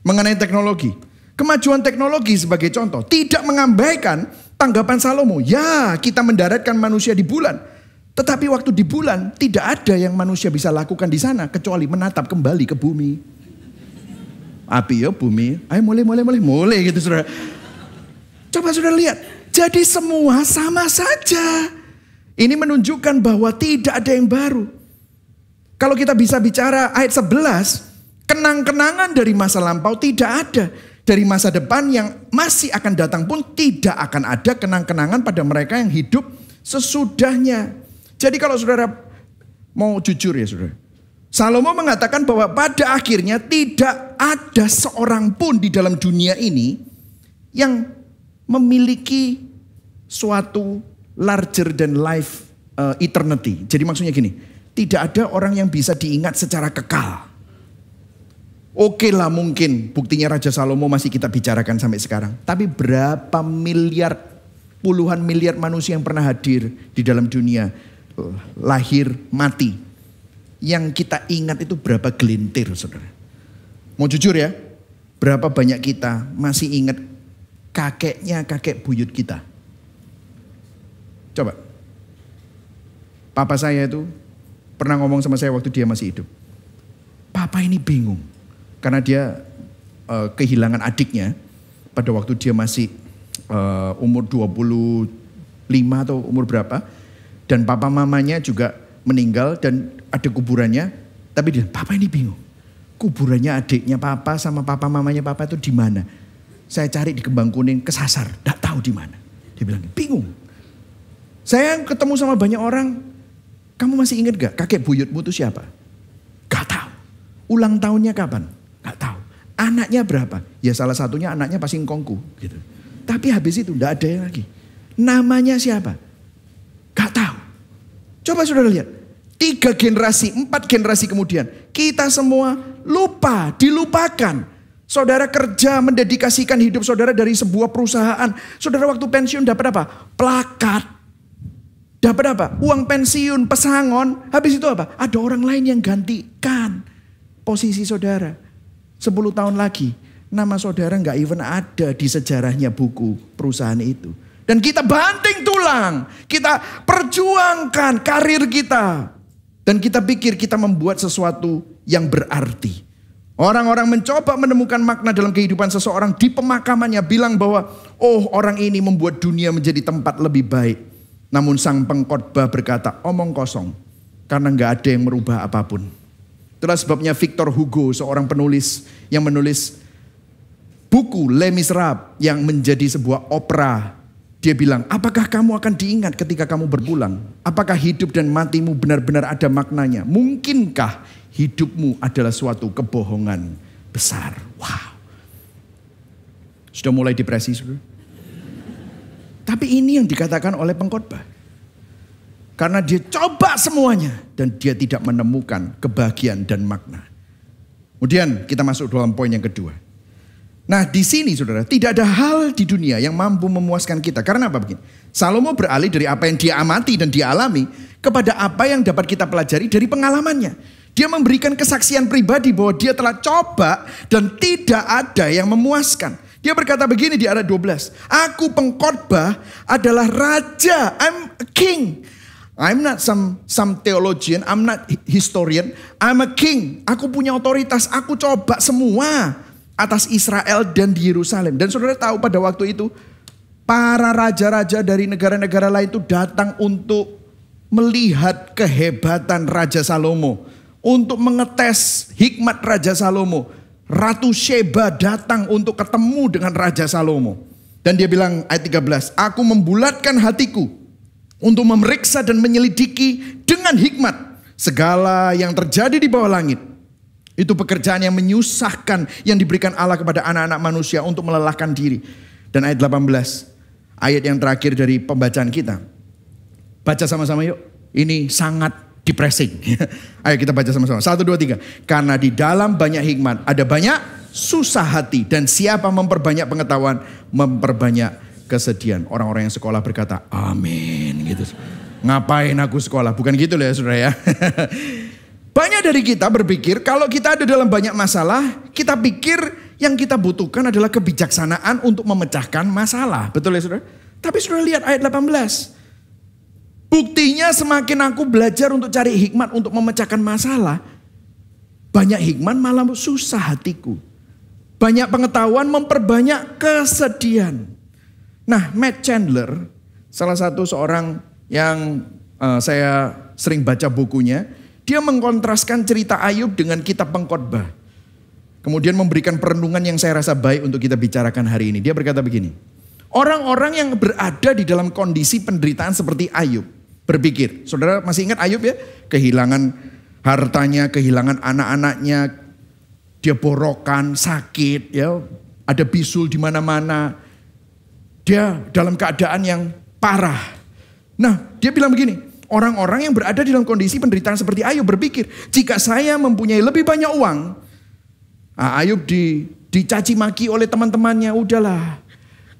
mengenai teknologi. Kemajuan teknologi sebagai contoh tidak mengabaikan tanggapan Salomo. Ya, kita mendaratkan manusia di bulan. Tetapi waktu di bulan tidak ada yang manusia bisa lakukan di sana kecuali menatap kembali ke bumi. Api ya bumi. Ayo mulai gitu saudara. Coba saudara lihat. Jadi semua sama saja. Ini menunjukkan bahwa tidak ada yang baru. Kalau kita bisa bicara ayat 11, kenang-kenangan dari masa lampau tidak ada. Dari masa depan yang masih akan datang pun tidak akan ada kenang-kenangan pada mereka yang hidup sesudahnya. Jadi kalau saudara mau jujur ya saudara. Salomo mengatakan bahwa pada akhirnya tidak ada seorang pun di dalam dunia ini yang memiliki suatu larger than life eternity. Jadi maksudnya gini, tidak ada orang yang bisa diingat secara kekal. Oke lah mungkin buktinya Raja Salomo masih kita bicarakan sampai sekarang. Tapi berapa miliar, puluhan miliar manusia yang pernah hadir di dalam dunia. Lahir, mati. Yang kita ingat itu berapa gelintir saudara. Mau jujur ya, berapa banyak kita masih ingat kakek buyut kita. Coba. Papa saya itu pernah ngomong sama saya waktu dia masih hidup. Papa ini bingung. Karena dia kehilangan adiknya pada waktu dia masih umur 25 atau umur berapa. Dan papa mamanya juga meninggal dan ada kuburannya. Tapi dia, papa ini bingung. Kuburannya adiknya papa sama papa mamanya papa itu di mana? Saya cari di Kembang Kuning, kesasar, tidak tahu di mana. Dia bilang, bingung. Saya ketemu sama banyak orang, kamu masih ingat gak kakek buyutmu itu siapa? Gak tahu. Ulang tahunnya kapan? Gak tahu. Anaknya berapa? Ya salah satunya anaknya pasti ngkongku gitu. Tapi habis itu tidak ada yang lagi. Namanya siapa? Gak tahu. Coba saudara lihat. 30 3 generasi, 4 generasi kemudian, kita semua lupa, dilupakan. Saudara kerja mendedikasikan hidup saudara dari sebuah perusahaan. Saudara waktu pensiun dapat apa? Plakat. Dapat apa? Uang pensiun, pesangon. Habis itu apa? Ada orang lain yang gantikan posisi saudara. 10 tahun lagi, nama saudara nggak even ada di sejarahnya buku perusahaan itu. Dan kita banting tulang, kita perjuangkan karir kita. Dan kita pikir kita membuat sesuatu yang berarti. Orang-orang mencoba menemukan makna dalam kehidupan seseorang di pemakamannya. Bilang bahwa, oh orang ini membuat dunia menjadi tempat lebih baik. Namun sang pengkhotbah berkata, omong kosong. Karena gak ada yang merubah apapun. Itulah sebabnya Victor Hugo, seorang penulis yang menulis buku Les Miserables yang menjadi sebuah opera. Dia bilang, apakah kamu akan diingat ketika kamu berpulang? Apakah hidup dan matimu benar-benar ada maknanya? Mungkinkah hidupmu adalah suatu kebohongan besar? Wow. Sudah mulai depresi, saudara? Tapi ini yang dikatakan oleh pengkhotbah. Karena dia coba semuanya dan dia tidak menemukan kebahagiaan dan makna. Kemudian kita masuk dalam poin yang kedua. Nah di sini saudara, tidak ada hal di dunia yang mampu memuaskan kita. Karena apa begini? Salomo beralih dari apa yang dia amati dan dia alami kepada apa yang dapat kita pelajari dari pengalamannya. Dia memberikan kesaksian pribadi bahwa dia telah coba dan tidak ada yang memuaskan. Dia berkata begini di ayat 12. Aku pengkhotbah adalah raja. I'm a king. I'm not some theologian. I'm not historian. I'm a king. Aku punya otoritas. Aku coba semua atas Israel dan di Yerusalem. Dan saudara tahu pada waktu itu para raja-raja dari negara-negara lain itu datang untuk melihat kehebatan Raja Salomo. Untuk mengetes hikmat Raja Salomo. Ratu Sheba datang untuk ketemu dengan Raja Salomo. Dan dia bilang ayat 13. Aku membulatkan hatiku untuk memeriksa dan menyelidiki dengan hikmat segala yang terjadi di bawah langit. Itu pekerjaan yang menyusahkan yang diberikan Allah kepada anak-anak manusia untuk melelahkan diri. Dan ayat 18, ayat yang terakhir dari pembacaan kita. Baca sama-sama yuk. Ini sangat depressing. Ayo kita baca sama-sama. 1, 2, 3. Karena di dalam banyak hikmat ada banyak susah hati. Dan siapa memperbanyak pengetahuan, memperbanyak kesedihan. Orang-orang yang sekolah berkata, amin. Gitu. Ngapain aku sekolah? Bukan gitu loh ya saudara ya. Banyak dari kita berpikir kalau kita ada dalam banyak masalah, kita pikir yang kita butuhkan adalah kebijaksanaan untuk memecahkan masalah. Betul ya saudara? Tapi saudara lihat ayat 18. Buktinya semakin aku belajar untuk cari hikmat untuk memecahkan masalah, banyak hikmat malah susah hatiku. Banyak pengetahuan memperbanyak kesedihan. Nah, Matt Chandler, salah satu seorang yang saya sering baca bukunya, dia mengkontraskan cerita Ayub dengan kitab pengkhotbah. Kemudian memberikan perenungan yang saya rasa baik untuk kita bicarakan hari ini. Dia berkata begini, orang-orang yang berada di dalam kondisi penderitaan seperti Ayub berpikir, saudara masih ingat Ayub ya? Kehilangan hartanya, kehilangan anak-anaknya, dia borokan, sakit, ya, ada bisul di mana-mana. Dia dalam keadaan yang parah. Nah, dia bilang begini, orang-orang yang berada di dalam kondisi penderitaan seperti Ayub berpikir, jika saya mempunyai lebih banyak uang, Ayub dicaci maki oleh teman-temannya, udahlah,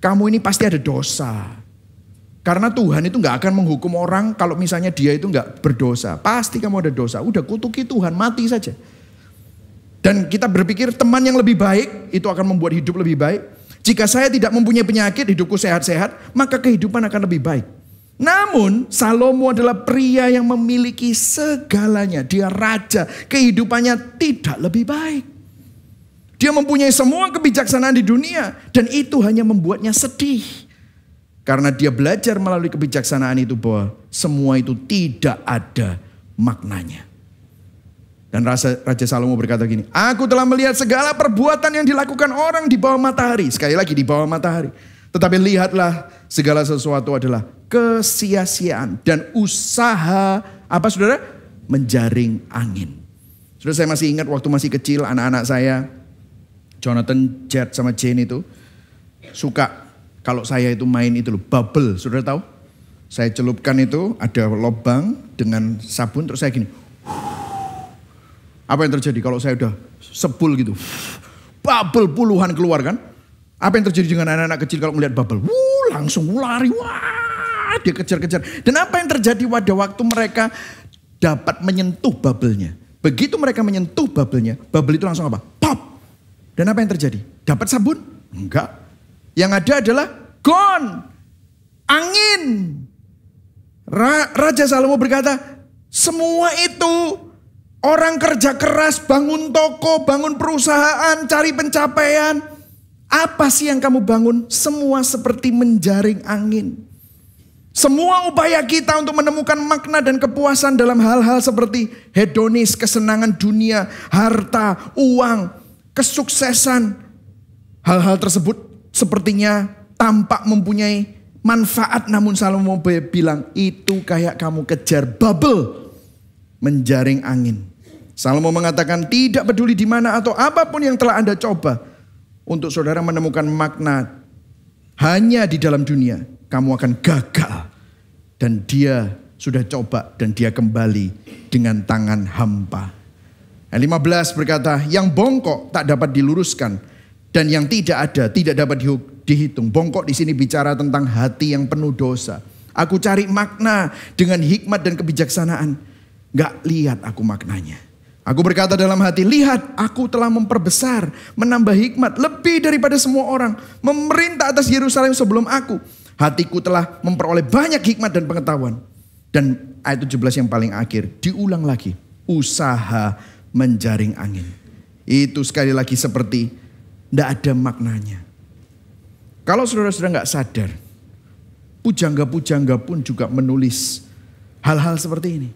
kamu ini pasti ada dosa. Karena Tuhan itu gak akan menghukum orang kalau misalnya dia itu gak berdosa. Pasti kamu ada dosa, udah kutuki Tuhan, mati saja. Dan kita berpikir teman yang lebih baik itu akan membuat hidup lebih baik. Jika saya tidak mempunyai penyakit, hidupku sehat-sehat, maka kehidupan akan lebih baik. Namun Salomo adalah pria yang memiliki segalanya. Dia raja, kehidupannya tidak lebih baik. Dia mempunyai semua kebijaksanaan di dunia. Dan itu hanya membuatnya sedih. Karena dia belajar melalui kebijaksanaan itu bahwa semua itu tidak ada maknanya. Dan Raja Salomo berkata gini, aku telah melihat segala perbuatan yang dilakukan orang di bawah matahari. Sekali lagi di bawah matahari. Tetapi lihatlah segala sesuatu adalah kesia-siaan dan usaha apa saudara? Menjaring angin. Saudara, saya masih ingat waktu masih kecil anak-anak saya, Jonathan, Jet sama Jane itu suka kalau saya itu main itu loh, bubble. Saudara tahu? Saya celupkan itu ada lubang dengan sabun terus saya gini. Apa yang terjadi kalau saya udah sebul gitu? Bubble puluhan keluar kan? Apa yang terjadi dengan anak-anak kecil kalau melihat bubble? Langsung lari, dia kejar-kejar. Dan apa yang terjadi pada waktu mereka dapat menyentuh bubble-nya? Begitu mereka menyentuh bubble-nya, bubble itu langsung apa? Pop! Dan apa yang terjadi? Dapat sabun? Enggak. Yang ada adalah gone. Angin. Raja Salomo berkata, semua itu orang kerja keras, bangun toko, bangun perusahaan, cari pencapaian. Apa sih yang kamu bangun? Semua seperti menjaring angin. Semua upaya kita untuk menemukan makna dan kepuasan dalam hal-hal seperti hedonis, kesenangan dunia, harta, uang, kesuksesan. Hal-hal tersebut sepertinya tampak mempunyai manfaat, namun Salomo bilang itu kayak kamu kejar bubble, menjaring angin. Salomo mengatakan tidak peduli di mana atau apapun yang telah Anda coba untuk saudara menemukan makna hanya di dalam dunia, kamu akan gagal. Dan dia sudah coba dan dia kembali dengan tangan hampa. Ayat 15 berkata, yang bongkok tak dapat diluruskan dan yang tidak ada tidak dapat dihitung. Bongkok di sini bicara tentang hati yang penuh dosa. Aku cari makna dengan hikmat dan kebijaksanaan. Gak lihat aku maknanya. Aku berkata dalam hati, lihat aku telah memperbesar, menambah hikmat lebih daripada semua orang. Memerintah atas Yerusalem sebelum aku. Hatiku telah memperoleh banyak hikmat dan pengetahuan. Dan ayat 17 yang paling akhir, diulang lagi. Usaha menjaring angin. Itu sekali lagi seperti tidak ada maknanya. Kalau saudara-saudara gak sadar, pujangga-pujangga pun juga menulis hal-hal seperti ini.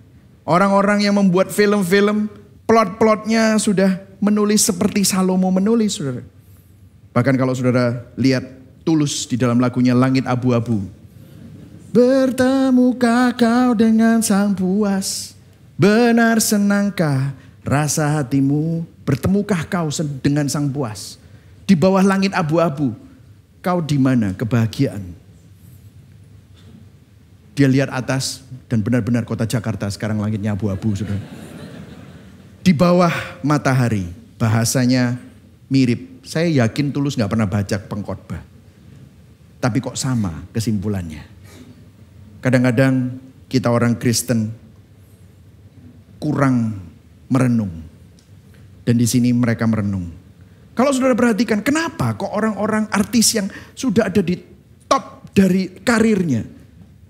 Orang-orang yang membuat film-film, plot-plotnya sudah menulis seperti Salomo menulis, saudara. Bahkan kalau saudara lihat Tulus di dalam lagunya Langit Abu-Abu. Bertemukah kau dengan sang puas? Benar senangkah rasa hatimu? Bertemukah kau dengan sang puas? Di bawah langit abu-abu, kau di mana kebahagiaan? Dia lihat atas dan benar-benar kota Jakarta sekarang langitnya abu-abu, saudara. Di bawah matahari, bahasanya mirip. Saya yakin Tulus gak pernah baca pengkhotbah. Tapi kok sama kesimpulannya. Kadang-kadang kita orang Kristen kurang merenung. Dan di sini mereka merenung. Kalau saudara perhatikan, kenapa kok orang-orang artis yang sudah ada di top dari karirnya,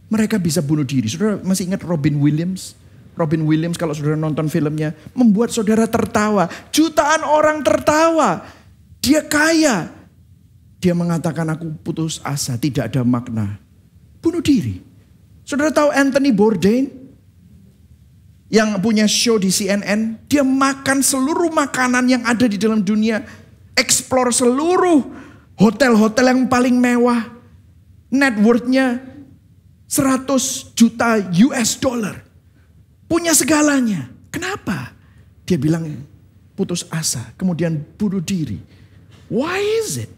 mereka bisa bunuh diri. Saudara masih ingat Robin Williams? Robin Williams kalau saudara nonton filmnya, membuat saudara tertawa. Jutaan orang tertawa. Dia kaya. Dia mengatakan aku putus asa, tidak ada makna. Bunuh diri. Saudara tahu Anthony Bourdain? Yang punya show di CNN. Dia makan seluruh makanan yang ada di dalam dunia. Explore seluruh hotel-hotel yang paling mewah. Net worth-nya 100 juta US dollar. Punya segalanya. Kenapa? Dia bilang putus asa. Kemudian bunuh diri. Why is it?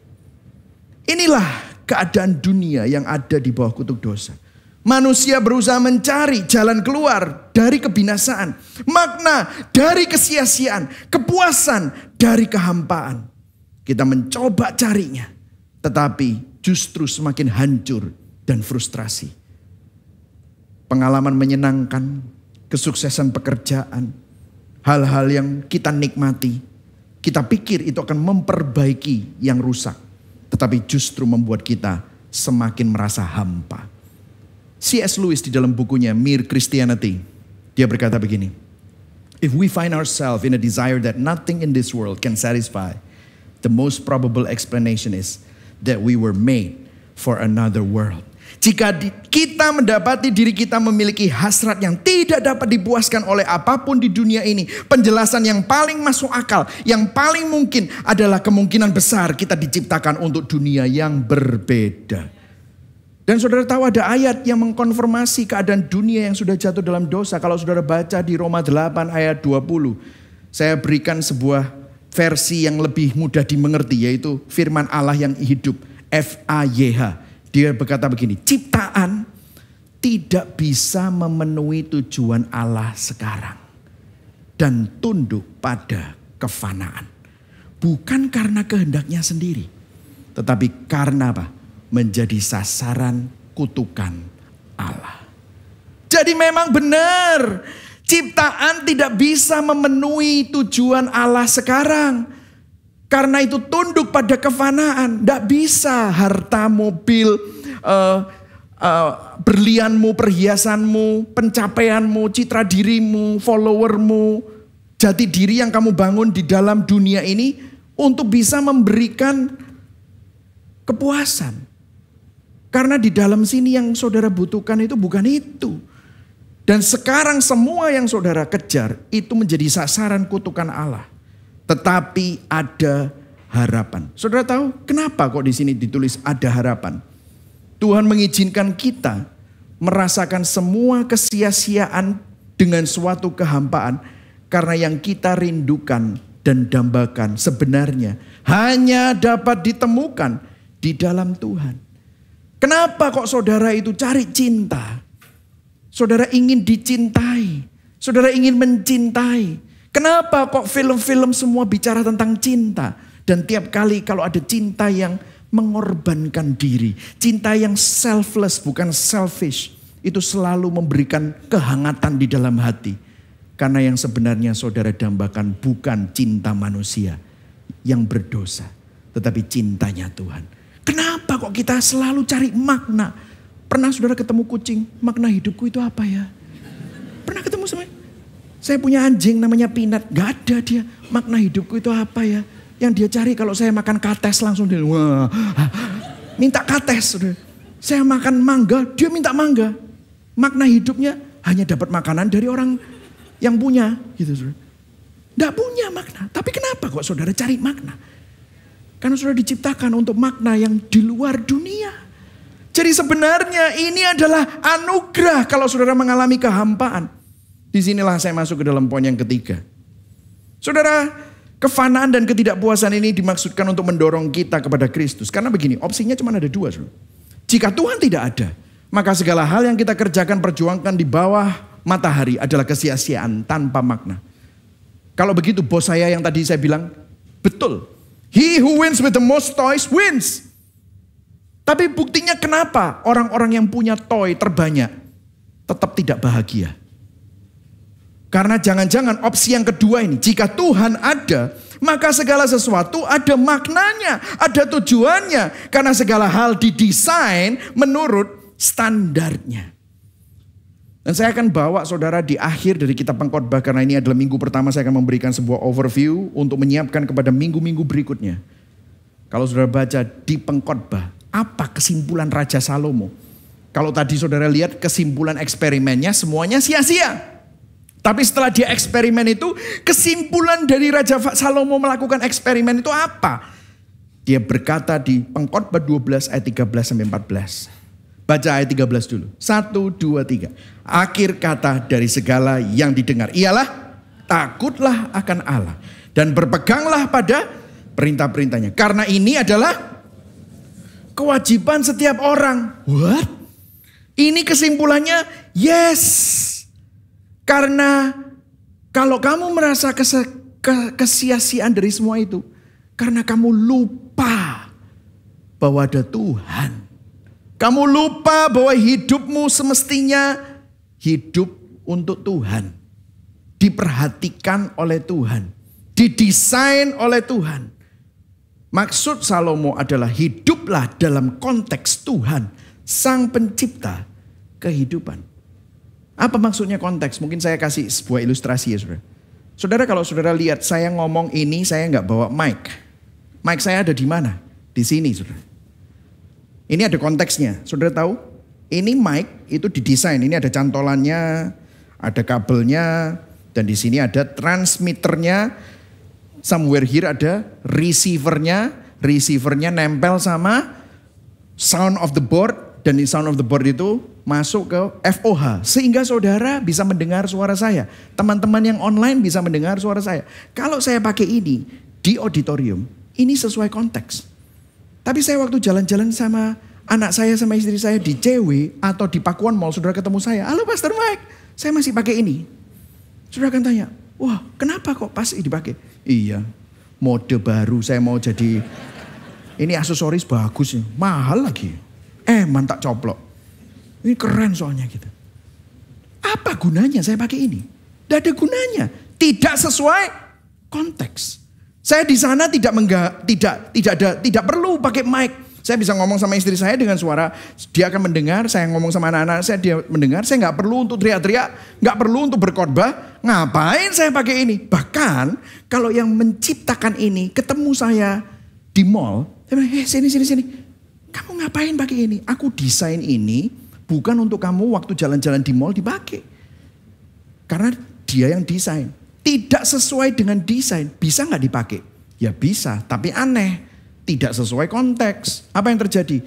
Inilah keadaan dunia yang ada di bawah kutuk dosa. Manusia berusaha mencari jalan keluar dari kebinasaan. Makna dari kesia-siaan. Kepuasan dari kehampaan. Kita mencoba carinya. Tetapi justru semakin hancur dan frustrasi. Pengalaman menyenangkan. Kesuksesan pekerjaan. Hal-hal yang kita nikmati. Kita pikir itu akan memperbaiki yang rusak. Tetapi justru membuat kita semakin merasa hampa. C.S. Lewis di dalam bukunya Mere Christianity, dia berkata begini. If we find ourselves in a desire that nothing in this world can satisfy, the most probable explanation is that we were made for another world. Jika kita mendapati diri kita memiliki hasrat yang tidak dapat dipuaskan oleh apapun di dunia ini, penjelasan yang paling masuk akal, yang paling mungkin adalah kemungkinan besar kita diciptakan untuk dunia yang berbeda. Dan saudara tahu ada ayat yang mengkonfirmasi keadaan dunia yang sudah jatuh dalam dosa. Kalau saudara baca di Roma 8 ayat 20, saya berikan sebuah versi yang lebih mudah dimengerti, yaitu firman Allah yang hidup, FAYH. Dia berkata begini, ciptaan tidak bisa memenuhi tujuan Allah sekarang. dan tunduk pada kefanaan. Bukan karena kehendaknya sendiri, tetapi karena apa? Menjadi sasaran kutukan Allah. Jadi memang benar, ciptaan tidak bisa memenuhi tujuan Allah sekarang. Karena itu tunduk pada kefanaan. Tidak bisa harta, mobil, berlianmu, perhiasanmu, pencapaianmu, citra dirimu, followermu, jati diri yang kamu bangun di dalam dunia ini untuk bisa memberikan kepuasan. Karena di dalam sini yang saudara butuhkan itu bukan itu. Dan sekarang semua yang saudara kejar itu menjadi sasaran kutukan Allah. Tetapi ada harapan. Saudara tahu kenapa kok di sini ditulis ada harapan? Tuhan mengizinkan kita merasakan semua kesia-siaan dengan suatu kehampaan. Karena yang kita rindukan dan dambakan sebenarnya hanya dapat ditemukan di dalam Tuhan. Kenapa kok saudara itu cari cinta? Saudara ingin dicintai. Saudara ingin mencintai. Kenapa kok film-film semua bicara tentang cinta? Dan tiap kali kalau ada cinta yang mengorbankan diri. Cinta yang selfless bukan selfish. Itu selalu memberikan kehangatan di dalam hati. Karena yang sebenarnya saudara dambakan bukan cinta manusia yang berdosa. Tetapi cintanya Tuhan. Kenapa kok kita selalu cari makna? Pernah saudara ketemu kucing? Makna hidupku itu apa ya? Pernah ketemu sama? Saya punya anjing namanya Pinat. Gak ada dia. Makna hidupku itu apa ya? Yang dia cari kalau saya makan kates langsung dia. Wah, minta kates. Saudara. Saya makan mangga, dia minta mangga. Makna hidupnya hanya dapat makanan dari orang yang punya. Gitu, saudara. Gak punya makna. Tapi kenapa kok saudara cari makna? Karena sudah diciptakan untuk makna yang di luar dunia. Jadi sebenarnya ini adalah anugerah kalau saudara mengalami kehampaan. Disinilah saya masuk ke dalam poin yang ketiga. Saudara, kefanaan dan ketidakpuasan ini dimaksudkan untuk mendorong kita kepada Kristus. Karena begini, opsinya cuma ada dua. Saudara. Jika Tuhan tidak ada, maka segala hal yang kita kerjakan, perjuangkan di bawah matahari adalah kesia-siaan tanpa makna. Kalau begitu bos saya yang tadi saya bilang, betul. He who wins with the most toys wins. Tapi buktinya kenapa orang-orang yang punya toy terbanyak tetap tidak bahagia? Karena jangan-jangan opsi yang kedua ini, jika Tuhan ada, maka segala sesuatu ada maknanya, ada tujuannya. Karena segala hal didesain menurut standarnya. Dan saya akan bawa saudara di akhir dari kitab Pengkhotbah, karena ini adalah minggu pertama saya akan memberikan sebuah overview untuk menyiapkan kepada minggu-minggu berikutnya. Kalau saudara baca di Pengkhotbah, apa kesimpulan Raja Salomo? Kalau tadi saudara lihat kesimpulan eksperimennya semuanya sia-sia. Tapi setelah dia eksperimen itu, kesimpulan dari Raja Salomo melakukan eksperimen itu apa? Dia berkata di Pengkhotbah 12 ayat 13 sampai 14. Baca ayat 13 dulu. 1, 2, 3. Akhir kata dari segala yang didengar ialah takutlah akan Allah. Dan berpeganglah pada perintah-perintahnya. Karena ini adalah kewajiban setiap orang. What? Ini kesimpulannya yes. Karena kalau kamu merasa kesia-siaan dari semua itu. Karena kamu lupa bahwa ada Tuhan. Kamu lupa bahwa hidupmu semestinya hidup untuk Tuhan. Diperhatikan oleh Tuhan. Didesain oleh Tuhan. Maksud Salomo adalah hiduplah dalam konteks Tuhan. Sang pencipta kehidupan. Apa maksudnya konteks? Mungkin saya kasih sebuah ilustrasi ya saudara. Saudara kalau saudara lihat saya ngomong ini saya nggak bawa mic. Mic saya ada di mana? Di sini saudara. Ini ada konteksnya, saudara tahu? Ini mic itu didesain, ini ada cantolannya, ada kabelnya, dan di sini ada transmitternya. Somewhere here ada receivernya nempel sama sound of the board, dan di sound of the board itu masuk ke FOH. Sehingga saudara bisa mendengar suara saya, teman-teman yang online bisa mendengar suara saya. Kalau saya pakai ini di auditorium, ini sesuai konteks. Tapi saya waktu jalan-jalan sama anak saya sama istri saya di CW atau di Pakuan Mall, saudara ketemu saya. Halo Pastor Mike, saya masih pakai ini. Saudara akan tanya, Wah, kenapa kok pas dipakai? Iya, mode baru saya mau jadi. Ini aksesoris bagus, mahal lagi. Mantap coplok. Ini keren soalnya gitu. Apa gunanya saya pakai ini? Tidak ada gunanya. Tidak sesuai konteks. Saya di sana tidak perlu pakai mic. Saya bisa ngomong sama istri saya dengan suara, dia akan mendengar. Saya ngomong sama anak-anak saya, dia mendengar. Saya nggak perlu untuk teriak-teriak, nggak perlu untuk berkhotbah. Ngapain saya pakai ini? Bahkan kalau yang menciptakan ini ketemu saya di mall, saya bilang, sini. Kamu ngapain pakai ini? Aku desain ini bukan untuk kamu waktu jalan-jalan di mall dipakai. Karena dia yang desain. Tidak sesuai dengan desain, bisa nggak dipakai? Ya bisa, tapi aneh. Tidak sesuai konteks. Apa yang terjadi?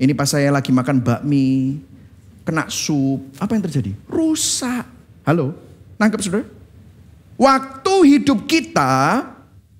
Ini pas saya lagi makan bakmi, kena sup. Apa yang terjadi? Rusak. Halo? Nangkep saudara? Waktu hidup kita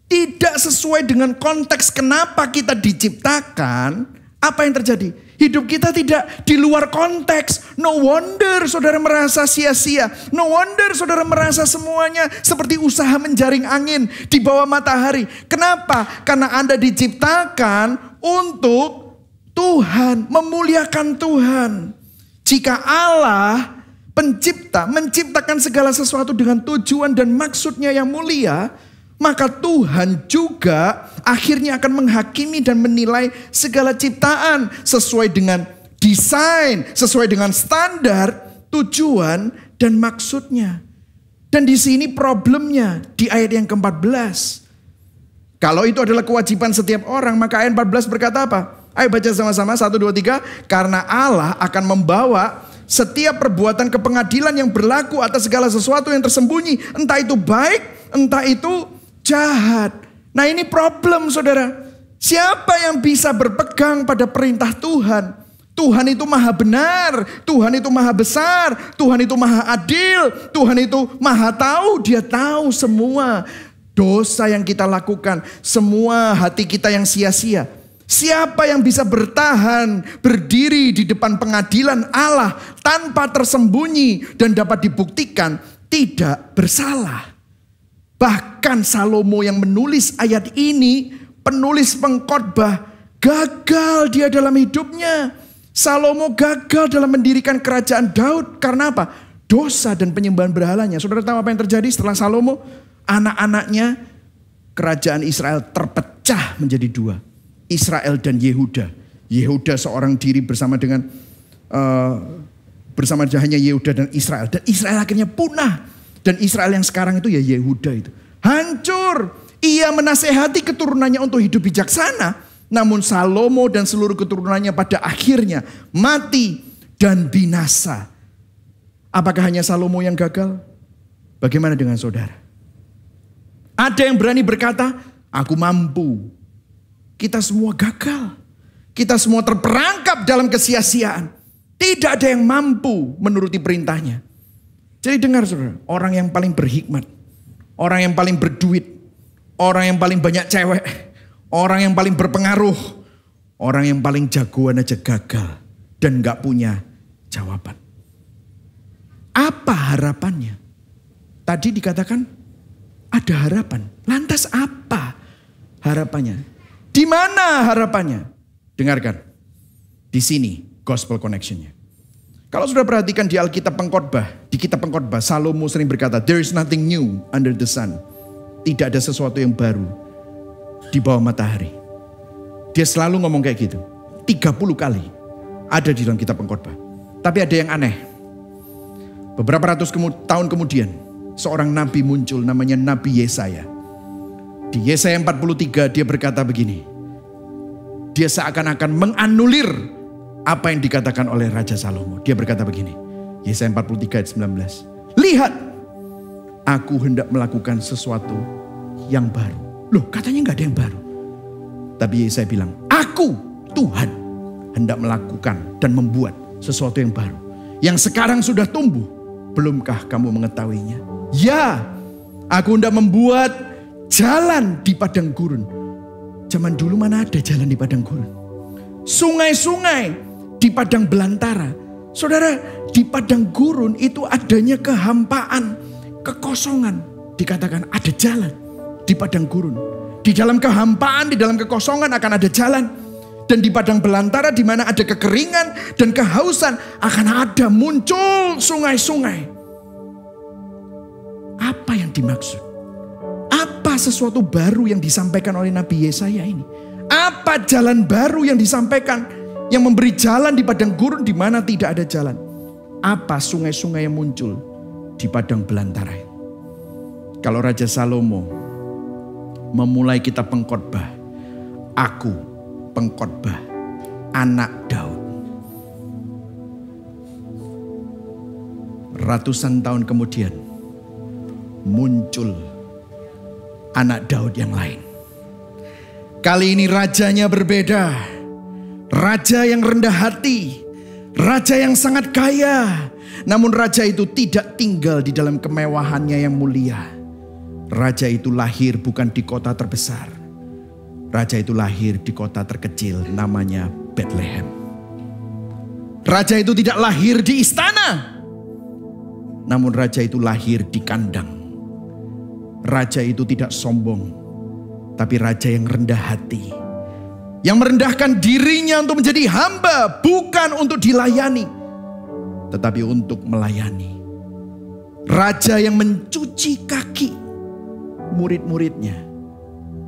tidak sesuai dengan konteks kenapa kita diciptakan. Apa yang terjadi? Hidup kita tidak di luar konteks. No wonder saudara merasa sia-sia. No wonder saudara merasa semuanya seperti usaha menjaring angin di bawah matahari. Kenapa? Karena Anda diciptakan untuk Tuhan, memuliakan Tuhan. Jika Allah pencipta menciptakan segala sesuatu dengan tujuan dan maksudnya yang mulia, maka Tuhan juga akhirnya akan menghakimi dan menilai segala ciptaan sesuai dengan desain, sesuai dengan standar, tujuan, dan maksudnya. Dan di sini problemnya di ayat yang ke-14. Kalau itu adalah kewajiban setiap orang, maka ayat 14 berkata apa? Ayo baca sama-sama, 1, 2, 3. Karena Allah akan membawa setiap perbuatan ke pengadilan yang berlaku atas segala sesuatu yang tersembunyi. Entah itu baik, entah itu jahat. Nah ini problem saudara. Siapa yang bisa berpegang pada perintah Tuhan? Tuhan itu maha benar. Tuhan itu maha besar. Tuhan itu maha adil. Tuhan itu maha tahu. Dia tahu semua dosa yang kita lakukan. Semua hati kita yang sia-sia. Siapa yang bisa bertahan, berdiri di depan pengadilan Allah tanpa tersembunyi dan dapat dibuktikan tidak bersalah? Bahkan Salomo yang menulis ayat ini, penulis pengkhotbah, gagal dia dalam hidupnya. Salomo gagal dalam mendirikan kerajaan Daud. Karena apa? Dosa dan penyembahan berhalanya. Saudara tahu apa yang terjadi setelah Salomo? Anak-anaknya, kerajaan Israel terpecah menjadi dua. Israel dan Yehuda. Yehuda seorang diri bersama dengan hanya Yehuda dan Israel. Dan Israel akhirnya punah. Dan Israel yang sekarang itu ya Yehuda itu. Hancur. Ia menasehati keturunannya untuk hidup bijaksana. Namun Salomo dan seluruh keturunannya pada akhirnya mati dan binasa. Apakah hanya Salomo yang gagal? Bagaimana dengan saudara? Ada yang berani berkata, aku mampu. Kita semua gagal. Kita semua terperangkap dalam kesia-siaan. Tidak ada yang mampu menuruti perintahnya. Jadi dengar saudara, orang yang paling berhikmat, orang yang paling berduit, orang yang paling banyak cewek, orang yang paling berpengaruh, orang yang paling jagoan aja gagal dan gak punya jawaban. Apa harapannya? Tadi dikatakan ada harapan. Lantas apa harapannya? Di mana harapannya? Dengarkan. Di sini Gospel Connection-nya. Kalau sudah perhatikan di Alkitab Pengkhotbah, di kitab Pengkhotbah, Salomo sering berkata, there is nothing new under the sun. Tidak ada sesuatu yang baru di bawah matahari. Dia selalu ngomong kayak gitu. 30 kali ada di dalam kitab Pengkhotbah. Tapi ada yang aneh. Beberapa ratus tahun kemudian, seorang nabi muncul namanya Nabi Yesaya. Di Yesaya 43 dia berkata begini. Dia seakan-akan menganulir apa yang dikatakan oleh Raja Salomo. Dia berkata begini. Yesaya 43 ayat 19. Lihat, aku hendak melakukan sesuatu yang baru. Loh, katanya gak ada yang baru. Tapi Yesaya bilang, aku Tuhan hendak melakukan dan membuat sesuatu yang baru. Yang sekarang sudah tumbuh. Belumkah kamu mengetahuinya? Ya, aku hendak membuat jalan di padang gurun. Zaman dulu mana ada jalan di padang gurun? Sungai-sungai di padang belantara. Saudara, di padang gurun itu adanya kehampaan, kekosongan. dikatakan ada jalan di padang gurun. Di dalam kehampaan, di dalam kekosongan akan ada jalan. Dan di padang belantara di mana ada kekeringan dan kehausan akan ada muncul sungai-sungai. Apa yang dimaksud? Apa sesuatu baru yang disampaikan oleh Nabi Yesaya ini? Apa jalan baru yang disampaikan yang memberi jalan di padang gurun di mana tidak ada jalan? Apa sungai-sungai yang muncul di padang belantara? Kalau Raja Salomo memulai kitab pengkhotbah, aku pengkhotbah anak Daud. Ratusan tahun kemudian muncul anak Daud yang lain. Kali ini rajanya berbeda. Raja yang rendah hati, raja yang sangat kaya. Namun raja itu tidak tinggal di dalam kemewahannya yang mulia. Raja itu lahir bukan di kota terbesar. Raja itu lahir di kota terkecil namanya Bethlehem. Raja itu tidak lahir di istana. Namun raja itu lahir di kandang. Raja itu tidak sombong. Tapi raja yang rendah hati. Yang merendahkan dirinya untuk menjadi hamba. Bukan untuk dilayani. Tetapi untuk melayani. Raja yang mencuci kaki murid-muridnya.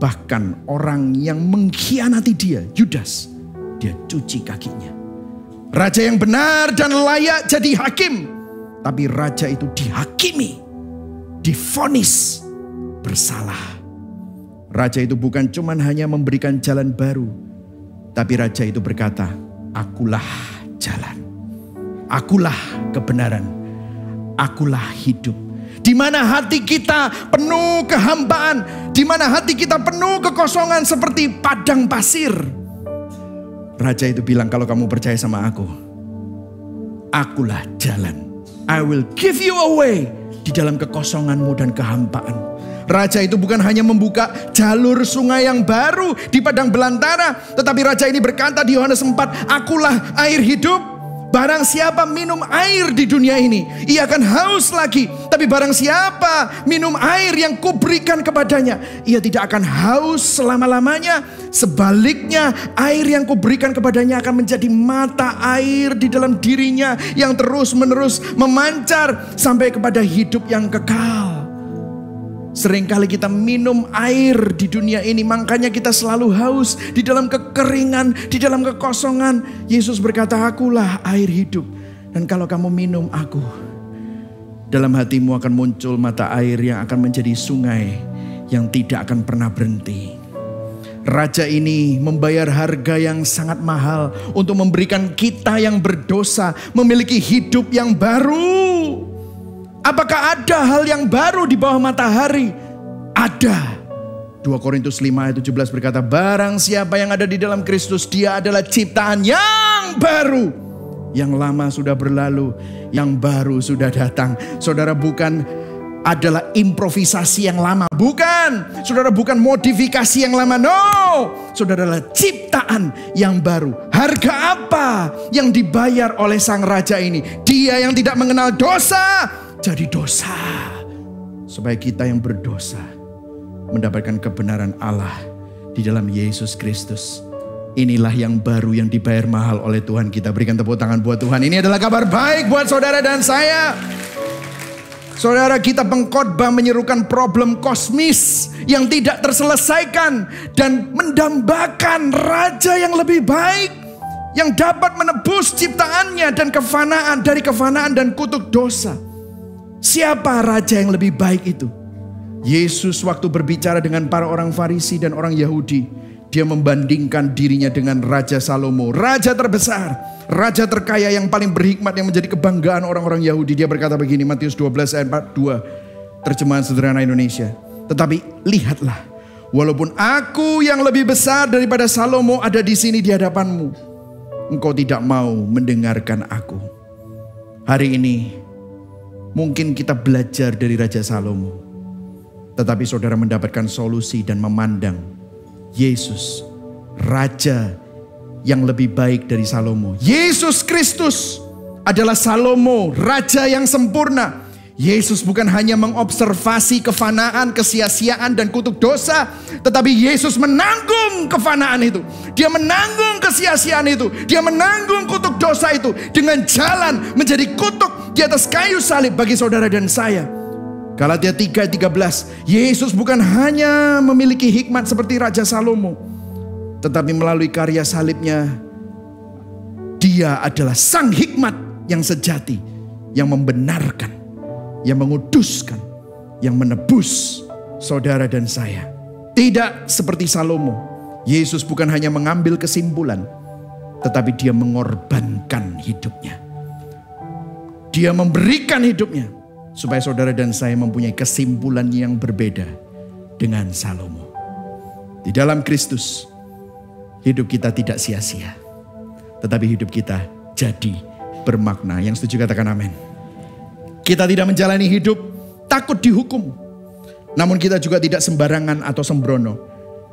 Bahkan orang yang mengkhianati dia, Yudas, dia cuci kakinya. Raja yang benar dan layak jadi hakim. Tapi raja itu dihakimi, divonis bersalah. Raja itu bukan cuma hanya memberikan jalan baru. Tapi raja itu berkata, akulah jalan. Akulah kebenaran. Akulah hidup. Di mana hati kita penuh kehambaan, di mana hati kita penuh kekosongan seperti padang pasir. Raja itu bilang, kalau kamu percaya sama aku, akulah jalan. I will give you a way di dalam kekosonganmu dan kehampaan. Raja itu bukan hanya membuka jalur sungai yang baru di padang belantara, tetapi raja ini berkata di Yohanes 4, akulah air hidup. Barang siapa minum air di dunia ini, ia akan haus lagi. Tapi barang siapa minum air yang kuberikan kepadanya, ia tidak akan haus selama-lamanya. Sebaliknya, air yang kuberikan kepadanya akan menjadi mata air di dalam dirinya yang terus-menerus memancar sampai kepada hidup yang kekal. Seringkali kita minum air di dunia ini, makanya kita selalu haus di dalam kekeringan, di dalam kekosongan. Yesus berkata, akulah air hidup. Dan kalau kamu minum aku, dalam hatimu akan muncul mata air yang akan menjadi sungai yang tidak akan pernah berhenti. Raja ini membayar harga yang sangat mahal untuk memberikan kita yang berdosa memiliki hidup yang baru. Apakah ada hal yang baru di bawah matahari? Ada. 2 Korintus 5 ayat 17 berkata, barang siapa yang ada di dalam Kristus, dia adalah ciptaan yang baru. Yang lama sudah berlalu, yang baru sudah datang. Saudara, bukan adalah improvisasi yang lama. Bukan. Saudara, bukan modifikasi yang lama. No. Saudara adalah ciptaan yang baru. Harga apa yang dibayar oleh sang raja ini? Dia yang tidak mengenal dosa jadi dosa, supaya kita yang berdosa mendapatkan kebenaran Allah di dalam Yesus Kristus. Inilah yang baru yang dibayar mahal oleh Tuhan kita. Berikan tepuk tangan buat Tuhan. Ini adalah kabar baik buat saudara dan saya. Saudara, kita pengkhotbah menyerukan problem kosmis yang tidak terselesaikan dan mendambakan raja yang lebih baik yang dapat menebus ciptaannya dan kefanaan dari kefanaan dan kutuk dosa. Siapa raja yang lebih baik itu? Yesus waktu berbicara dengan para orang Farisi dan orang Yahudi, dia membandingkan dirinya dengan Raja Salomo, raja terbesar, raja terkaya yang paling berhikmat yang menjadi kebanggaan orang-orang Yahudi. Dia berkata begini, Matius 12 ayat 42, terjemahan sederhana Indonesia. Tetapi lihatlah, walaupun aku yang lebih besar daripada Salomo ada di sini di hadapanmu, engkau tidak mau mendengarkan aku. Hari ini mungkin kita belajar dari Raja Salomo, tetapi saudara mendapatkan solusi dan memandang Yesus, Raja yang lebih baik dari Salomo. Yesus Kristus adalah Salomo, Raja yang sempurna, Yesus bukan hanya mengobservasi kefanaan, kesia-siaan dan kutuk dosa, tetapi Yesus menanggung kefanaan itu. Dia menanggung kesia-siaan itu. Dia menanggung kutuk dosa itu dengan jalan menjadi kutuk di atas kayu salib bagi saudara dan saya. Galatia 3:13, Yesus bukan hanya memiliki hikmat seperti Raja Salomo, tetapi melalui karya salibnya, Dia adalah sang hikmat yang sejati, yang membenarkan, yang menguduskan, yang menebus saudara dan saya. Tidak seperti Salomo, Yesus bukan hanya mengambil kesimpulan, tetapi Dia mengorbankan hidupnya. Dia memberikan hidupnya supaya saudara dan saya mempunyai kesimpulan yang berbeda dengan Salomo. Di dalam Kristus, hidup kita tidak sia-sia, tetapi hidup kita jadi bermakna. Yang setuju katakan amin. Kita tidak menjalani hidup takut dihukum, namun kita juga tidak sembarangan atau sembrono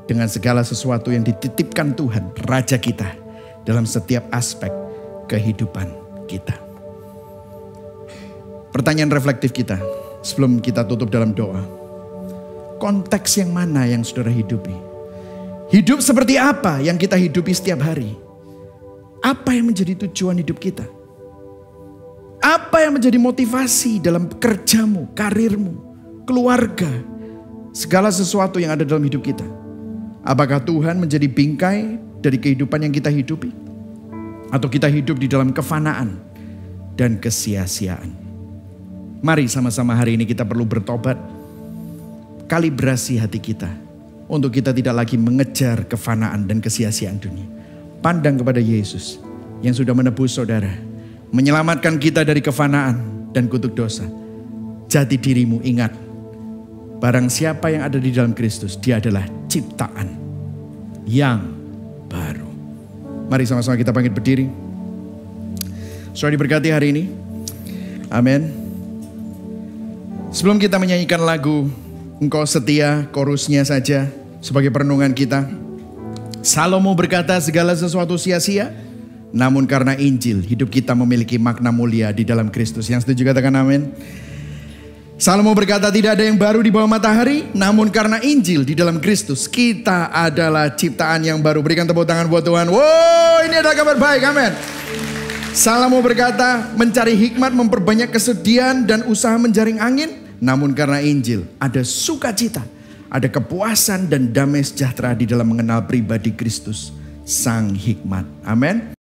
dengan segala sesuatu yang dititipkan Tuhan, Raja kita, dalam setiap aspek kehidupan kita. Pertanyaan reflektif kita sebelum kita tutup dalam doa. Konteks yang mana yang saudara hidupi? Hidup seperti apa yang kita hidupi setiap hari? Apa yang menjadi tujuan hidup kita? Apa yang menjadi motivasi dalam kerjamu, karirmu, keluarga, segala sesuatu yang ada dalam hidup kita? Apakah Tuhan menjadi bingkai dari kehidupan yang kita hidupi? Atau kita hidup di dalam kefanaan dan kesia-siaan? Mari sama-sama hari ini kita perlu bertobat. Kalibrasi hati kita untuk kita tidak lagi mengejar kefanaan dan kesia-siaan dunia. Pandang kepada Yesus yang sudah menebus saudara, menyelamatkan kita dari kefanaan dan kutuk dosa. Jati dirimu ingat, barang siapa yang ada di dalam Kristus, dia adalah ciptaan yang baru. Mari sama-sama kita bangkit berdiri. Saudara diberkati hari ini. Amin. Sebelum kita menyanyikan lagu Engkau Setia, chorusnya saja sebagai perenungan kita. Salomo berkata segala sesuatu sia-sia, namun karena Injil hidup kita memiliki makna mulia di dalam Kristus. Yang setuju katakan amin. Salomo berkata tidak ada yang baru di bawah matahari, namun karena Injil di dalam Kristus kita adalah ciptaan yang baru. Berikan tepuk tangan buat Tuhan. Wow, ini adalah kabar baik, amin. Salomo berkata mencari hikmat memperbanyak kesedihan dan usaha menjaring angin, namun karena Injil ada sukacita, ada kepuasan dan damai sejahtera di dalam mengenal pribadi Kristus, sang hikmat. Amin.